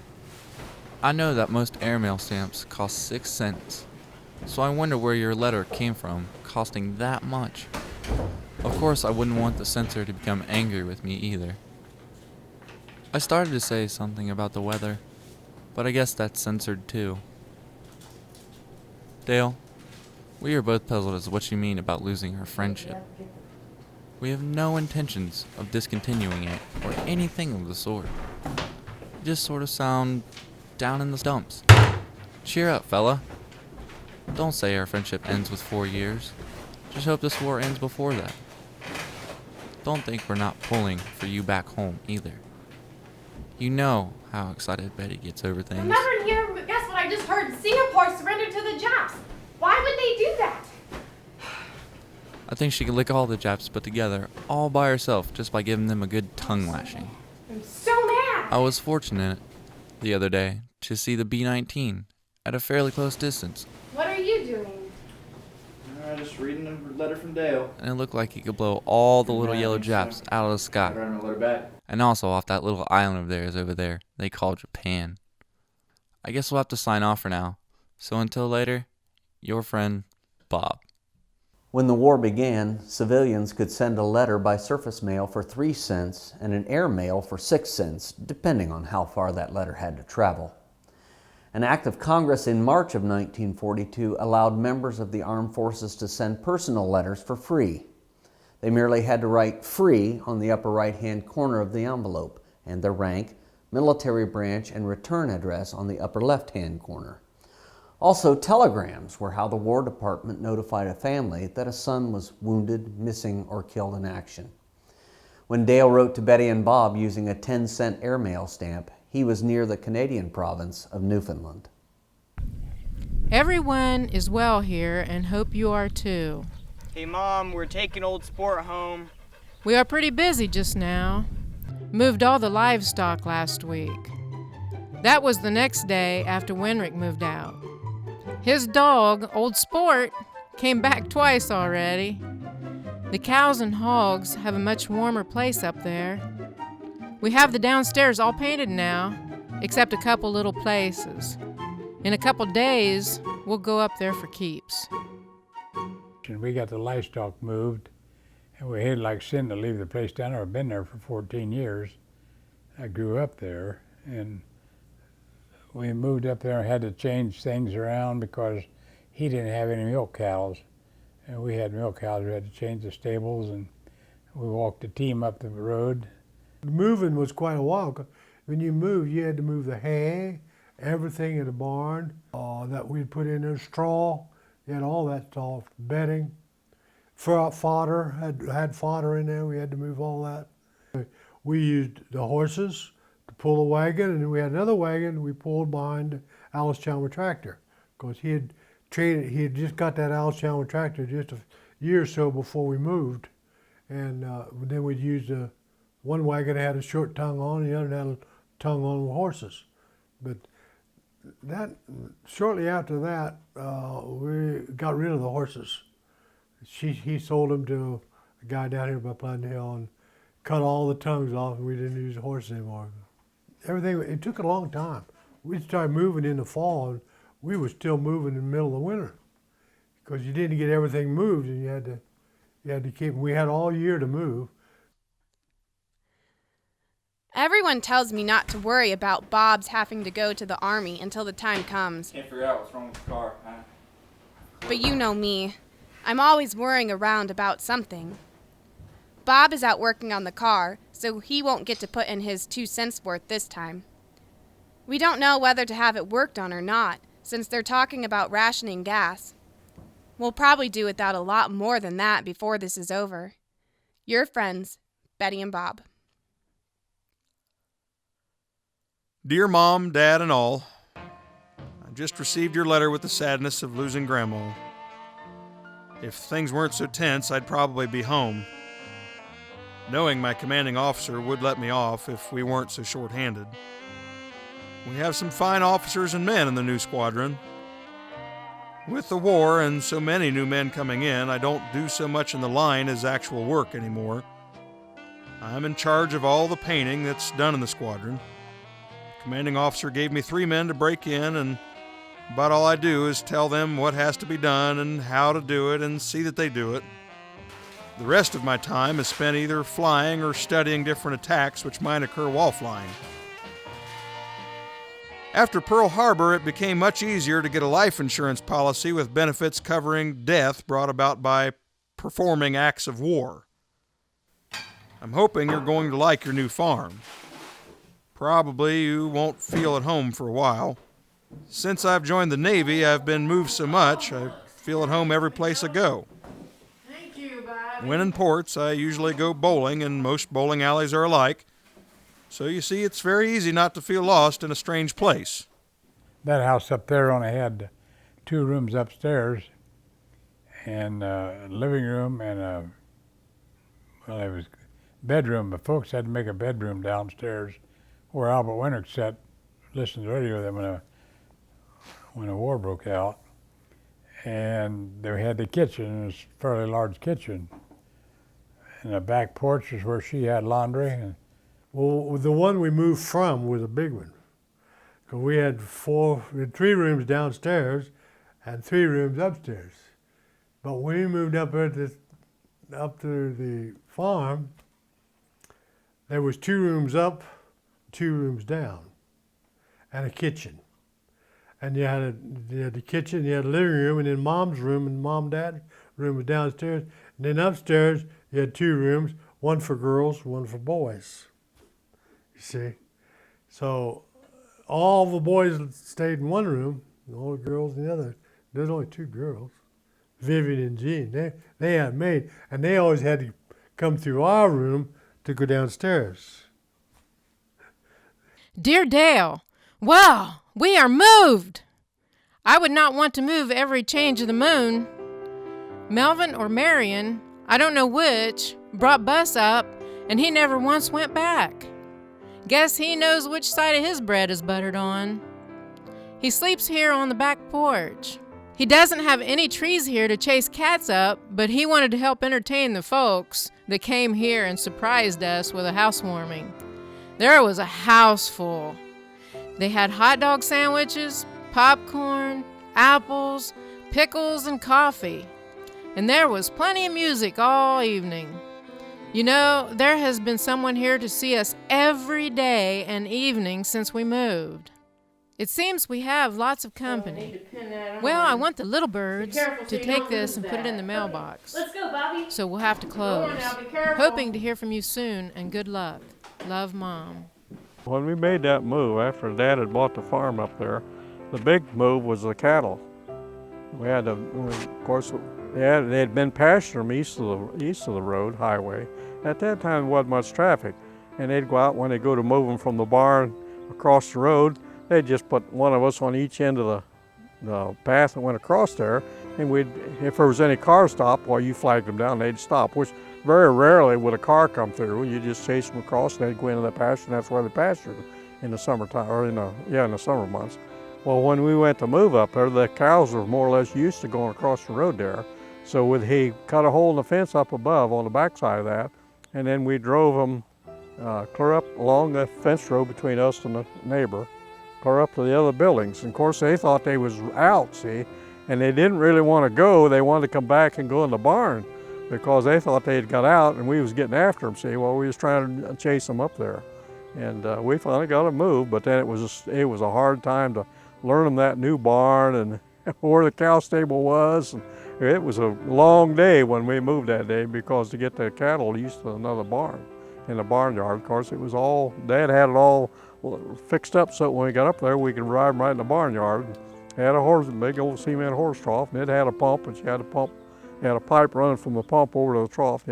I know that most airmail stamps cost 6 cents, so I wonder where your letter came from, costing that much. Of course, I wouldn't want the censor to become angry with me either. I started to say something about the weather, but I guess that's censored too. Dale, we are both puzzled as to what you mean about losing our friendship. We have no intentions of discontinuing it or anything of the sort. You just sort of sound down in the dumps. Cheer up, fella. Don't say our friendship ends with 4 years. Just hope this war ends before that. Don't think we're not pulling for you back home either. You know how excited Betty gets over things. Remember here, guess what I just heard? Singapore surrendered to the Japs. Why would they do that? I think she could lick all the Japs put together, all by herself, just by giving them a good tongue lashing. I'm so mad. I was fortunate the other day to see the B-19 at a fairly close distance, What are you doing? Just reading a letter from Dale. and it looked like he could blow all the little Yeah, I yellow think so. Japs out of the sky. Write him a letter back. And also off that little island of theirs over there they call Japan. I guess we'll have to sign off for now. So until later, your friend, Bob. When the war began, civilians could send a letter by surface mail for 3 cents and an air mail for 6 cents, depending on how far that letter had to travel. An act of Congress in March of 1942 allowed members of the armed forces to send personal letters for free. They merely had to write "free" on the upper right-hand corner of the envelope, and their rank, military branch, and return address on the upper left-hand corner. Also, telegrams were how the War Department notified a family that a son was wounded, missing, or killed in action. When Dale wrote to Betty and Bob using a 10-cent airmail stamp, he was near the Canadian province of Newfoundland. Everyone is well here and hope you are too. Hey, Mom, we're taking Old Sport home. We are pretty busy just now. Moved all the livestock last week. That was the next day after Wenrick moved out. His dog, Old Sport, came back twice already. The cows and hogs have a much warmer place up there. We have the downstairs all painted now, except a couple little places. In a couple days, we'll go up there for keeps. And we got the livestock moved, and we hated like sin to leave the place down there. I've been there for 14 years. I grew up there, and we moved up there and had to change things around because he didn't have any milk cows, and we had milk cows. We had to change the stables, and we walked the team up the road. Moving was quite a while. 'Cause when you moved, you had to move the hay, everything in the barn that we'd put in there, straw. You had all that stuff, bedding, fodder, had fodder in there. We had to move all that. We used the horses to pull the wagon, and then we had another wagon we pulled behind Alice Chalmers tractor, because he had just got that Alice Chalmers tractor just a year or so before we moved, and then we'd use the one wagon had a short tongue on, and the other had a tongue on horses. But that shortly after that, we got rid of the horses. He sold them to a guy down here by Pleasant Hill and cut all the tongues off, and we didn't use the horses anymore. Everything, it took a long time. We started moving in the fall, and we were still moving in the middle of the winter because you didn't get everything moved, and you had to keep. We had all year to move. Everyone tells me not to worry about Bob's having to go to the Army until the time comes. Can't figure out what's wrong with the car, huh? But you know me. I'm always worrying around about something. Bob is out working on the car, so he won't get to put in his 2 cents worth this time. We don't know whether to have it worked on or not, since they're talking about rationing gas. We'll probably do without a lot more than that before this is over. Your friends, Betty and Bob. Dear Mom, Dad, and all, I just received your letter with the sadness of losing Grandma. If things weren't so tense, I'd probably be home. Knowing my commanding officer would let me off if we weren't so short-handed. We have some fine officers and men in the new squadron. With the war and so many new men coming in, I don't do so much in the line as actual work anymore. I'm in charge of all the painting that's done in the squadron. Commanding officer gave me 3 men to break in, and about all I do is tell them what has to be done and how to do it and see that they do it. The rest of my time is spent either flying or studying different attacks which might occur while flying. After Pearl Harbor, it became much easier to get a life insurance policy with benefits covering death brought about by performing acts of war. I'm hoping you're going to like your new farm. Probably you won't feel at home for a while. Since I've joined the Navy, I've been moved so much, I feel at home every place I go. Thank you, Bobby. When in ports, I usually go bowling, and most bowling alleys are alike. So you see, it's very easy not to feel lost in a strange place. That house up there only had 2 rooms upstairs, and a living room and it was bedroom, but folks had to make a bedroom downstairs where Albert Winter sat, listened to the radio then when the war broke out. And they had the kitchen, it was a fairly large kitchen. And the back porch is where she had laundry. And well, the one we moved from was a big one. Because we had 3 rooms downstairs and 3 rooms upstairs. But when we moved up to the farm, there was 2 rooms up, 2 rooms down, and a kitchen. And you had the kitchen, you had a living room, and then Mom's room and Mom and Dad's room was downstairs. And then upstairs, you had 2 rooms, one for girls, one for boys. You see? So all the boys stayed in one room, and all the girls in the other. There's only 2 girls, Vivian and Jean. They had a maid, and they always had to come through our room to go downstairs. Dear Dale, well, we are moved. I would not want to move every change of the moon. Melvin or Marion, I don't know which, brought Bus up, and he never once went back. Guess he knows which side of his bread is buttered on. He sleeps here on the back porch. He doesn't have any trees here to chase cats up, but he wanted to help entertain the folks that came here and surprised us with a housewarming. There was a house full. They had hot dog sandwiches, popcorn, apples, pickles, and coffee. And there was plenty of music all evening. You know, there has been someone here to see us every day and evening since we moved. It seems we have lots of company. Well, I want the little birds to take this and put it in the mailbox. Let's go, Bobby. So we'll have to close. Now, be careful. Hoping to hear from you soon, and good luck. Love, Mom. When we made that move, after Dad had bought the farm up there, the big move was the cattle. We had to, of course, they had been pasturing them east of the road highway. At that time, there wasn't much traffic, and they'd go out when they go to move them from the barn across the road. They'd just put one of us on each end of the path that went across there, and if there was any car stop, while you flagged them down, they'd stop, which very rarely would a car come through. You just chase them across and they'd go into the pasture, and that's where they pastured in the summertime, or in the summer months. Well, when we went to move up there, the cows were more or less used to going across the road there. So he cut a hole in the fence up above on the backside of that, and then we drove them clear up along the fence road between us and the neighbor, clear up to the other buildings. And of course, they thought they was out, see, and they didn't really want to go. They wanted to come back and go in the barn because they thought they had got out and we was getting after them, see. Well, we was trying to chase them up there. And we finally got them moved, but then it was a hard time to learn them that new barn and where the cow stable was. And it was a long day when we moved that day because to get the cattle used to another barn in the barnyard. Of course, it was all, Dad had it all fixed up so when we got up there we could ride them right in the barnyard. It had a big old cement horse trough, and it had a pump, and she had a pump, had a pipe running from the pump over to the trough.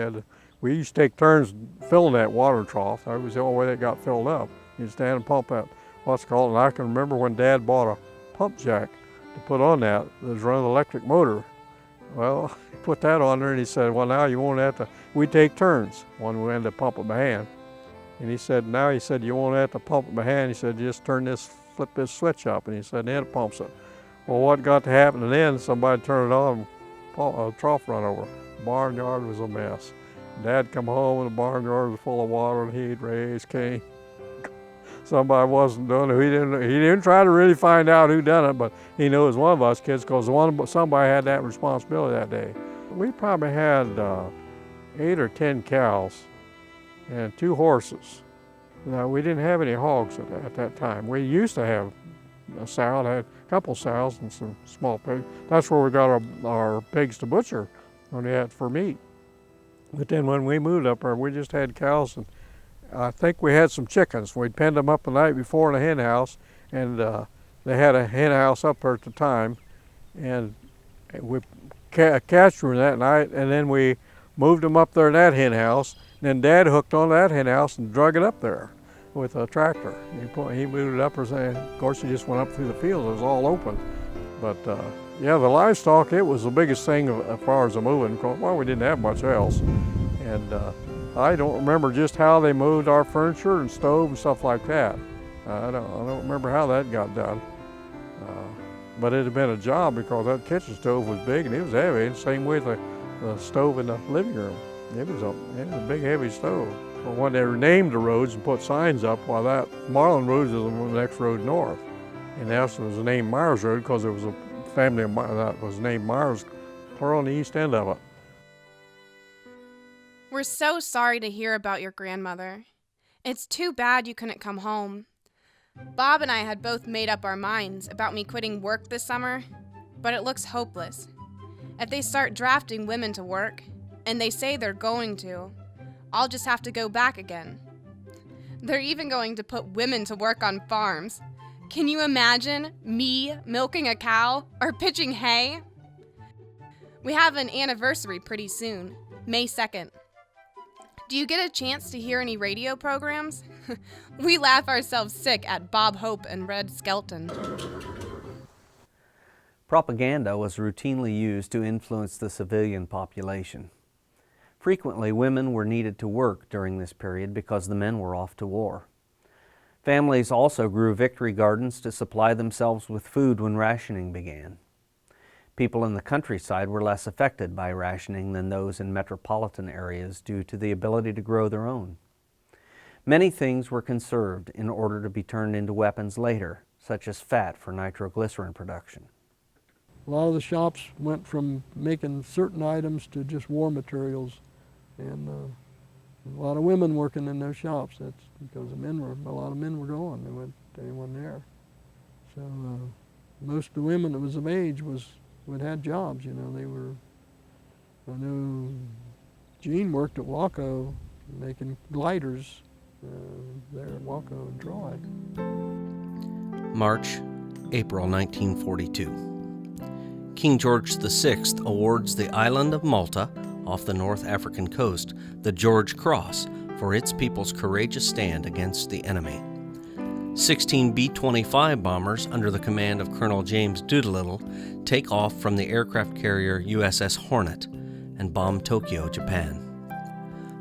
We used to take turns filling that water trough. That was the only way that got filled up. You'd stand and pump that, what's called, and I can remember when Dad bought a pump jack to put on that was running an electric motor. Well, he put that on there and he said, well, now you won't have to, we take turns when we end up pumping by hand. And he said, now he said, you won't have to pump it by hand. He said, just flip this switch up. And he said, then it pumps it. Well, what got to happen then, somebody turned it on, a trough run over. The barnyard was a mess. Dad come home and the barnyard was full of water and he'd raise Cain. Somebody wasn't doing it. He didn't try to really find out who done it, but he knew it was one of us kids because somebody had that responsibility that day. We probably had 8 or 10 cows and 2 horses. Now, we didn't have any hogs at that time. We used to have a sow, had a couple sows and some small pigs. That's where we got our pigs to butcher when we had for meat. But then when we moved up there, we just had cows, and I think we had some chickens. We'd penned them up the night before in a hen house, and they had a hen house up there at the time, and we catched them that night, and then we moved them up there in that hen house. And then Dad hooked on that hen house and drug it up there with a tractor. He moved it up, of course he just went up through the field, it was all open. But yeah, the livestock, it was the biggest thing as far as the moving. Well, we didn't have much else. And I don't remember just how they moved our furniture and stove and stuff like that. I don't remember how that got done. But it had been a job because that kitchen stove was big and it was heavy. And same with the stove in the living room. It was a big, heavy stove. Well, when they renamed the roads and put signs up, well, that Marlin Road is the next road north. And that was named Myers Road because there was a family that was named Myers clear on the east end of it. We're so sorry to hear about your grandmother. It's too bad you couldn't come home. Bob and I had both made up our minds about me quitting work this summer, but it looks hopeless. If they start drafting women to work, and they say they're going to, I'll just have to go back again. They're even going to put women to work on farms. Can you imagine me milking a cow or pitching hay? We have an anniversary pretty soon, May 2nd. Do you get a chance to hear any radio programs? We laugh ourselves sick at Bob Hope and Red Skelton. Propaganda was routinely used to influence the civilian population. Frequently, women were needed to work during this period because the men were off to war. Families also grew victory gardens to supply themselves with food when rationing began. People in the countryside were less affected by rationing than those in metropolitan areas due to the ability to grow their own. Many things were conserved in order to be turned into weapons later, such as fat for nitroglycerin production. A lot of the shops went from making certain items to just war materials, and a lot of women working in those shops. That's because a lot of men were gone. They weren't there. So most of the women that was of age had jobs. You know, I know Jean worked at Waco making gliders there at Waco and Troy. March, April 1942. King George VI awards the island of Malta, off the North African coast, the George Cross for its people's courageous stand against the enemy. 16 B-25 bombers under the command of Colonel James Doolittle take off from the aircraft carrier USS Hornet and bomb Tokyo, Japan.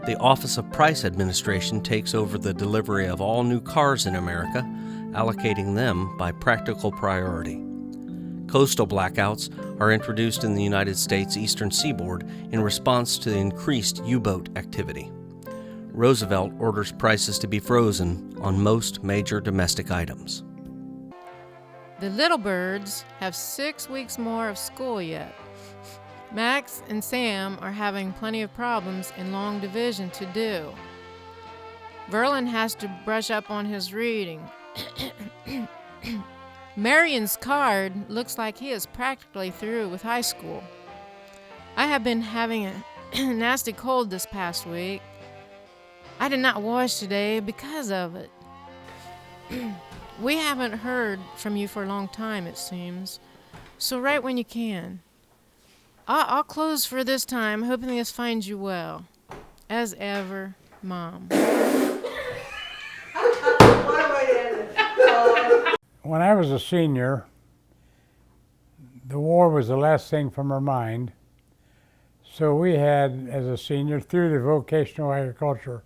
The Office of Price Administration takes over the delivery of all new cars in America, allocating them by practical priority. Coastal blackouts are introduced in the United States eastern seaboard in response to the increased U-boat activity. Roosevelt orders prices to be frozen on most major domestic items. The little birds have 6 weeks more of school yet. Max and Sam are having plenty of problems in long division to do. Verlin has to brush up on his reading. Marion's card looks like he is practically through with high school. I have been having a nasty cold this past week. I did not wash today because of it. We haven't heard from you for a long time, it seems. So write when you can. I'll close for this time, hoping this finds you well. As ever, Mom. When I was a senior, the war was the last thing from our mind. So we had, as a senior, through the vocational agriculture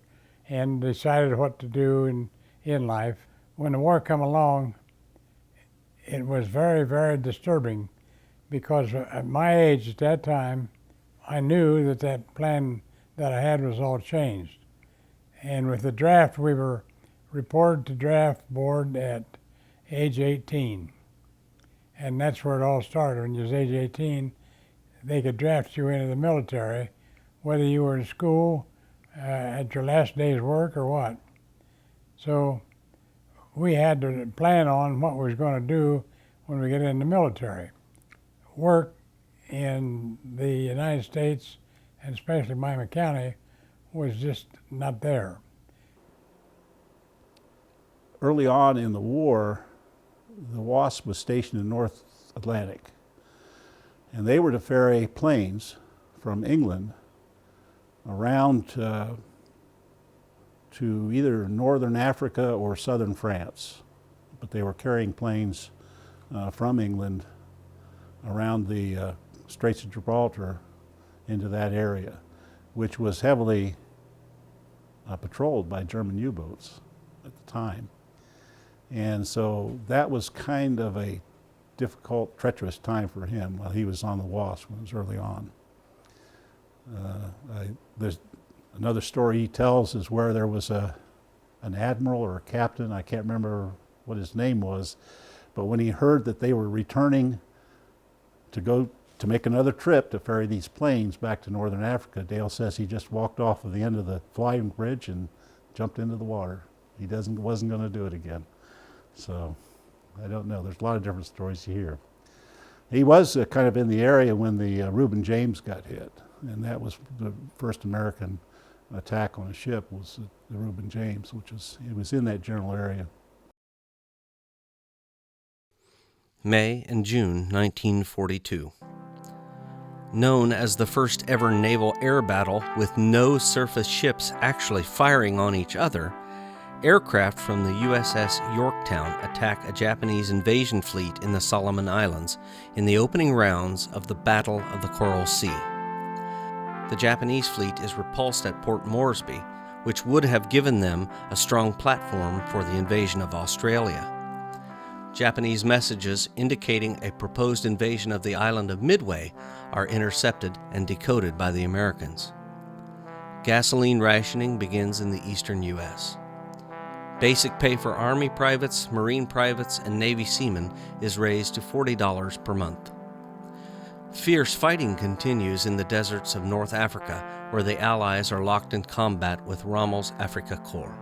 and decided what to do in life. When the war came along, it was very, very disturbing because at my age at that time, I knew that that plan that I had was all changed. And with the draft, we were reported to draft board at age 18. And that's where it all started. When you was age 18, they could draft you into the military, whether you were in school, at your last day's work or what. So we had to plan on what we was going to do when we get in the military. Work in the United States, and especially Miami County, was just not there. Early on in the war, the WASP was stationed in North Atlantic, and they were to ferry planes from England around to either northern Africa or southern France. But they were carrying planes from England around the Straits of Gibraltar into that area, which was heavily patrolled by German U-boats at the time. And so that was kind of a difficult, treacherous time for him while he was on the WASP when it was early on. There's another story he tells is where there was an admiral or a captain, I can't remember what his name was, but when he heard that they were returning to go to make another trip to ferry these planes back to northern Africa, Dale says he just walked off of the end of the flying bridge and jumped into the water. He wasn't going to do it again. So I don't know. There's a lot of different stories you hear. He was kind of in the area when the Reuben James got hit, and that was the first American attack on a ship was the Reuben James, it was in that general area. May and June 1942. Known as the first ever naval air battle with no surface ships actually firing on each other, aircraft from the USS Yorktown attack a Japanese invasion fleet in the Solomon Islands in the opening rounds of the Battle of the Coral Sea. The Japanese fleet is repulsed at Port Moresby, which would have given them a strong platform for the invasion of Australia. Japanese messages indicating a proposed invasion of the island of Midway are intercepted and decoded by the Americans. Gasoline rationing begins in the eastern U.S. Basic pay for Army privates, Marine privates, and Navy seamen is raised to $40 per month. Fierce fighting continues in the deserts of North Africa, where the Allies are locked in combat with Rommel's Afrika Korps.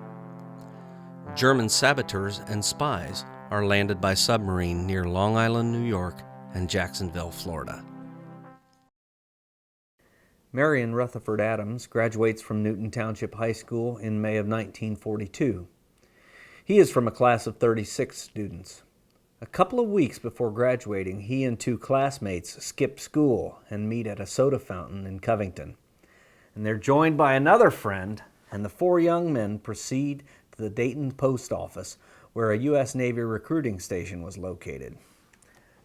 German saboteurs and spies are landed by submarine near Long Island, New York, and Jacksonville, Florida. Marion Rutherford Adams graduates from Newton Township High School in May of 1942. He is from a class of 36 students. A couple of weeks before graduating, he and two classmates skip school and meet at a soda fountain in Covington. And they're joined by another friend, and the four young men proceed to the Dayton post office, where a U.S. Navy recruiting station was located.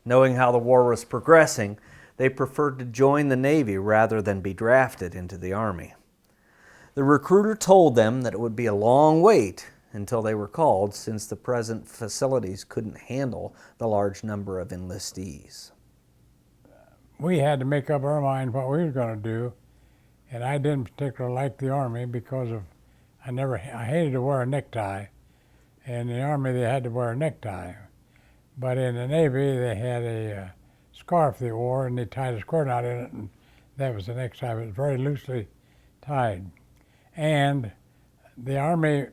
Knowing how the war was progressing, they preferred to join the Navy rather than be drafted into the Army. The The recruiter told them that it would be a long wait until they were called, since the present facilities couldn't handle the large number of enlistees. We had to make up our mind what we were going to do, and I didn't particularly like the Army because of I hated to wear a necktie. In the Army they had to wear a necktie, but in the Navy they had a scarf they wore, and they tied a square knot in it, and that was the necktie. It was very loosely tied. And the Army,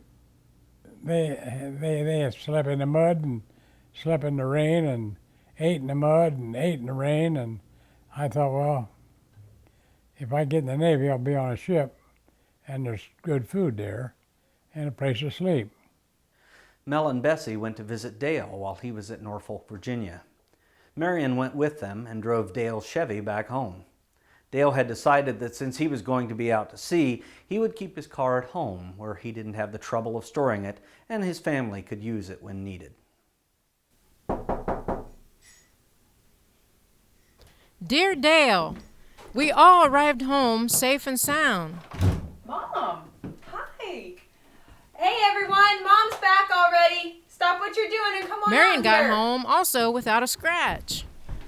they slept in the mud and slept in the rain and ate in the mud and ate in the rain, and I thought, well, if I get in the Navy, I'll be on a ship, and there's good food there and a place to sleep. Mel and Bessie went to visit Dale while he was at Norfolk, Virginia. Marion went with them and drove Dale's Chevy back home. Dale had decided that since he was going to be out to sea, he would keep his car at home, where he didn't have the trouble of storing it, and his family could use it when needed. Dear Dale, we all arrived home safe and sound. Mom, hi. Hey everyone, Mom's back already. Stop what you're doing and come on Marion out got here. home also without a scratch.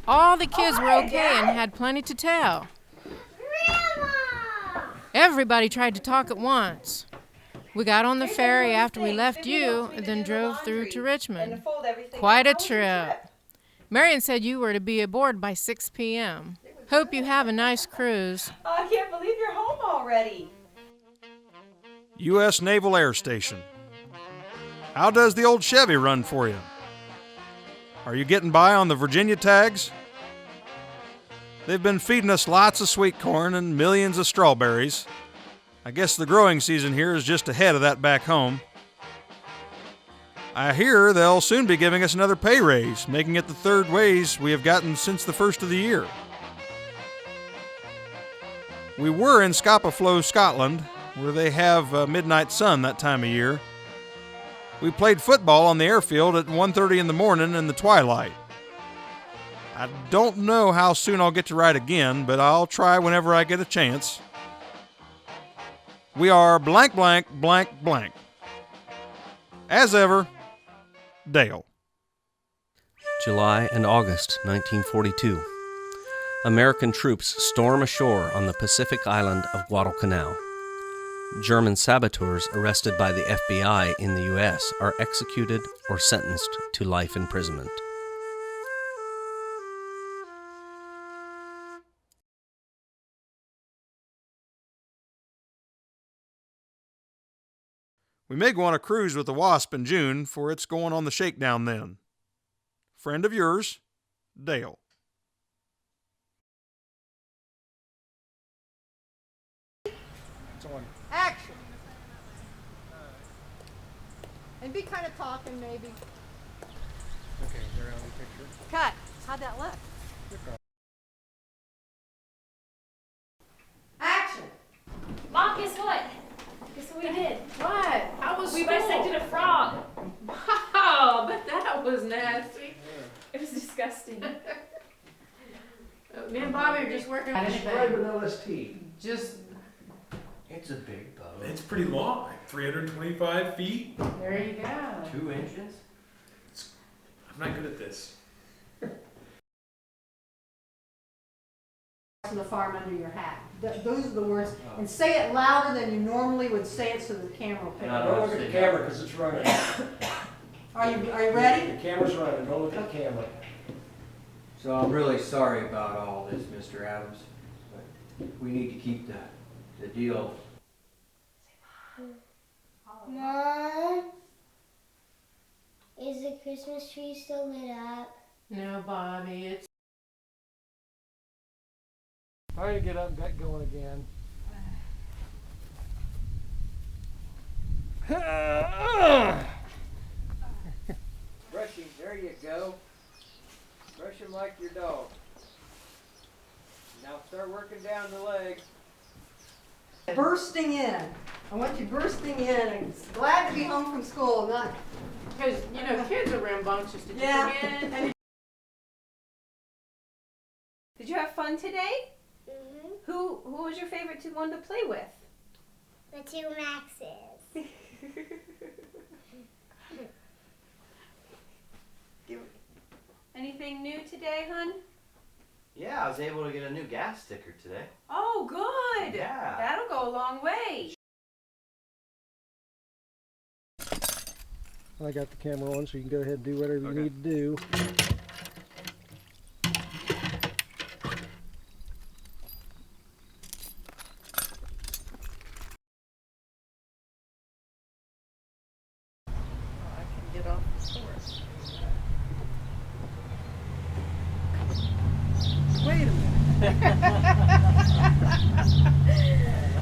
All the kids were hi, okay Dad. and had plenty to tell. Grandma! Everybody tried to talk at once. We got on the ferry after we left you and then drove through to Richmond. Quite a trip. Marion said you were to be aboard by 6 p.m. Hope you have a nice cruise. Oh, I can't believe you're home already. U.S. Naval Air Station. How does the old Chevy run for you? Are you getting by on the Virginia tags? They've been feeding us lots of sweet corn and millions of strawberries. I guess the growing season here is just ahead of that back home. I hear they'll soon be giving us another pay raise, making it the third raise we have gotten since the first of the year. We were in Scapa Scotland, where they have midnight sun that time of year. We played football on the airfield at 1:30 in the morning in the twilight. I don't know how soon I'll get to ride again, but I'll try whenever I get a chance. We are blank, blank, blank, blank. As ever, Dale. July and August 1942. American troops storm ashore on the Pacific island of Guadalcanal. German saboteurs arrested by the FBI in the U.S. are executed or sentenced to life imprisonment. We may go on a cruise with the Wasp in June, for it's going on the shakedown then. Friend of yours, Dale. Action. And be kind of talking, maybe. Okay, they're on the picture. Cut. How'd that look? Action. Mom, guess what? Guess what we did? What? How was We school? dissected a frog. Wow, but that was nasty. It was disgusting. Me and Bobby are just working on Describe anything. an LST. Just, It's a big boat. It's pretty long, like 325 feet. there you go. 2 inches. I'm not good at this. On the farm under your hat. Those are the words. And say it louder than you normally would say it so the camera will pick it Don't look up. at the camera because it's running. Are you ready? The camera's running. Don't look at the camera. So I'm really sorry about all this, Mr. Adams, but we need to keep the deal. Mom, is the Christmas tree still lit up? No, Bobby, it's Try to get up and get going again. Brushing, there you go. Brush him like your dog. Now start working down the leg. Bursting in. I want you bursting in and glad to be home from school. Not because, you know, kids are rambunctious. Did you Yeah. forget? Did you have fun today? Mm-hmm. Who was your favorite one to play with? The 2 Maxes. Anything new today, hun? Yeah, I was able to get a new gas sticker today. Oh, good. Yeah. That'll go a long way. I got the camera on, so you can go ahead and do whatever you need to do. I can get off the source.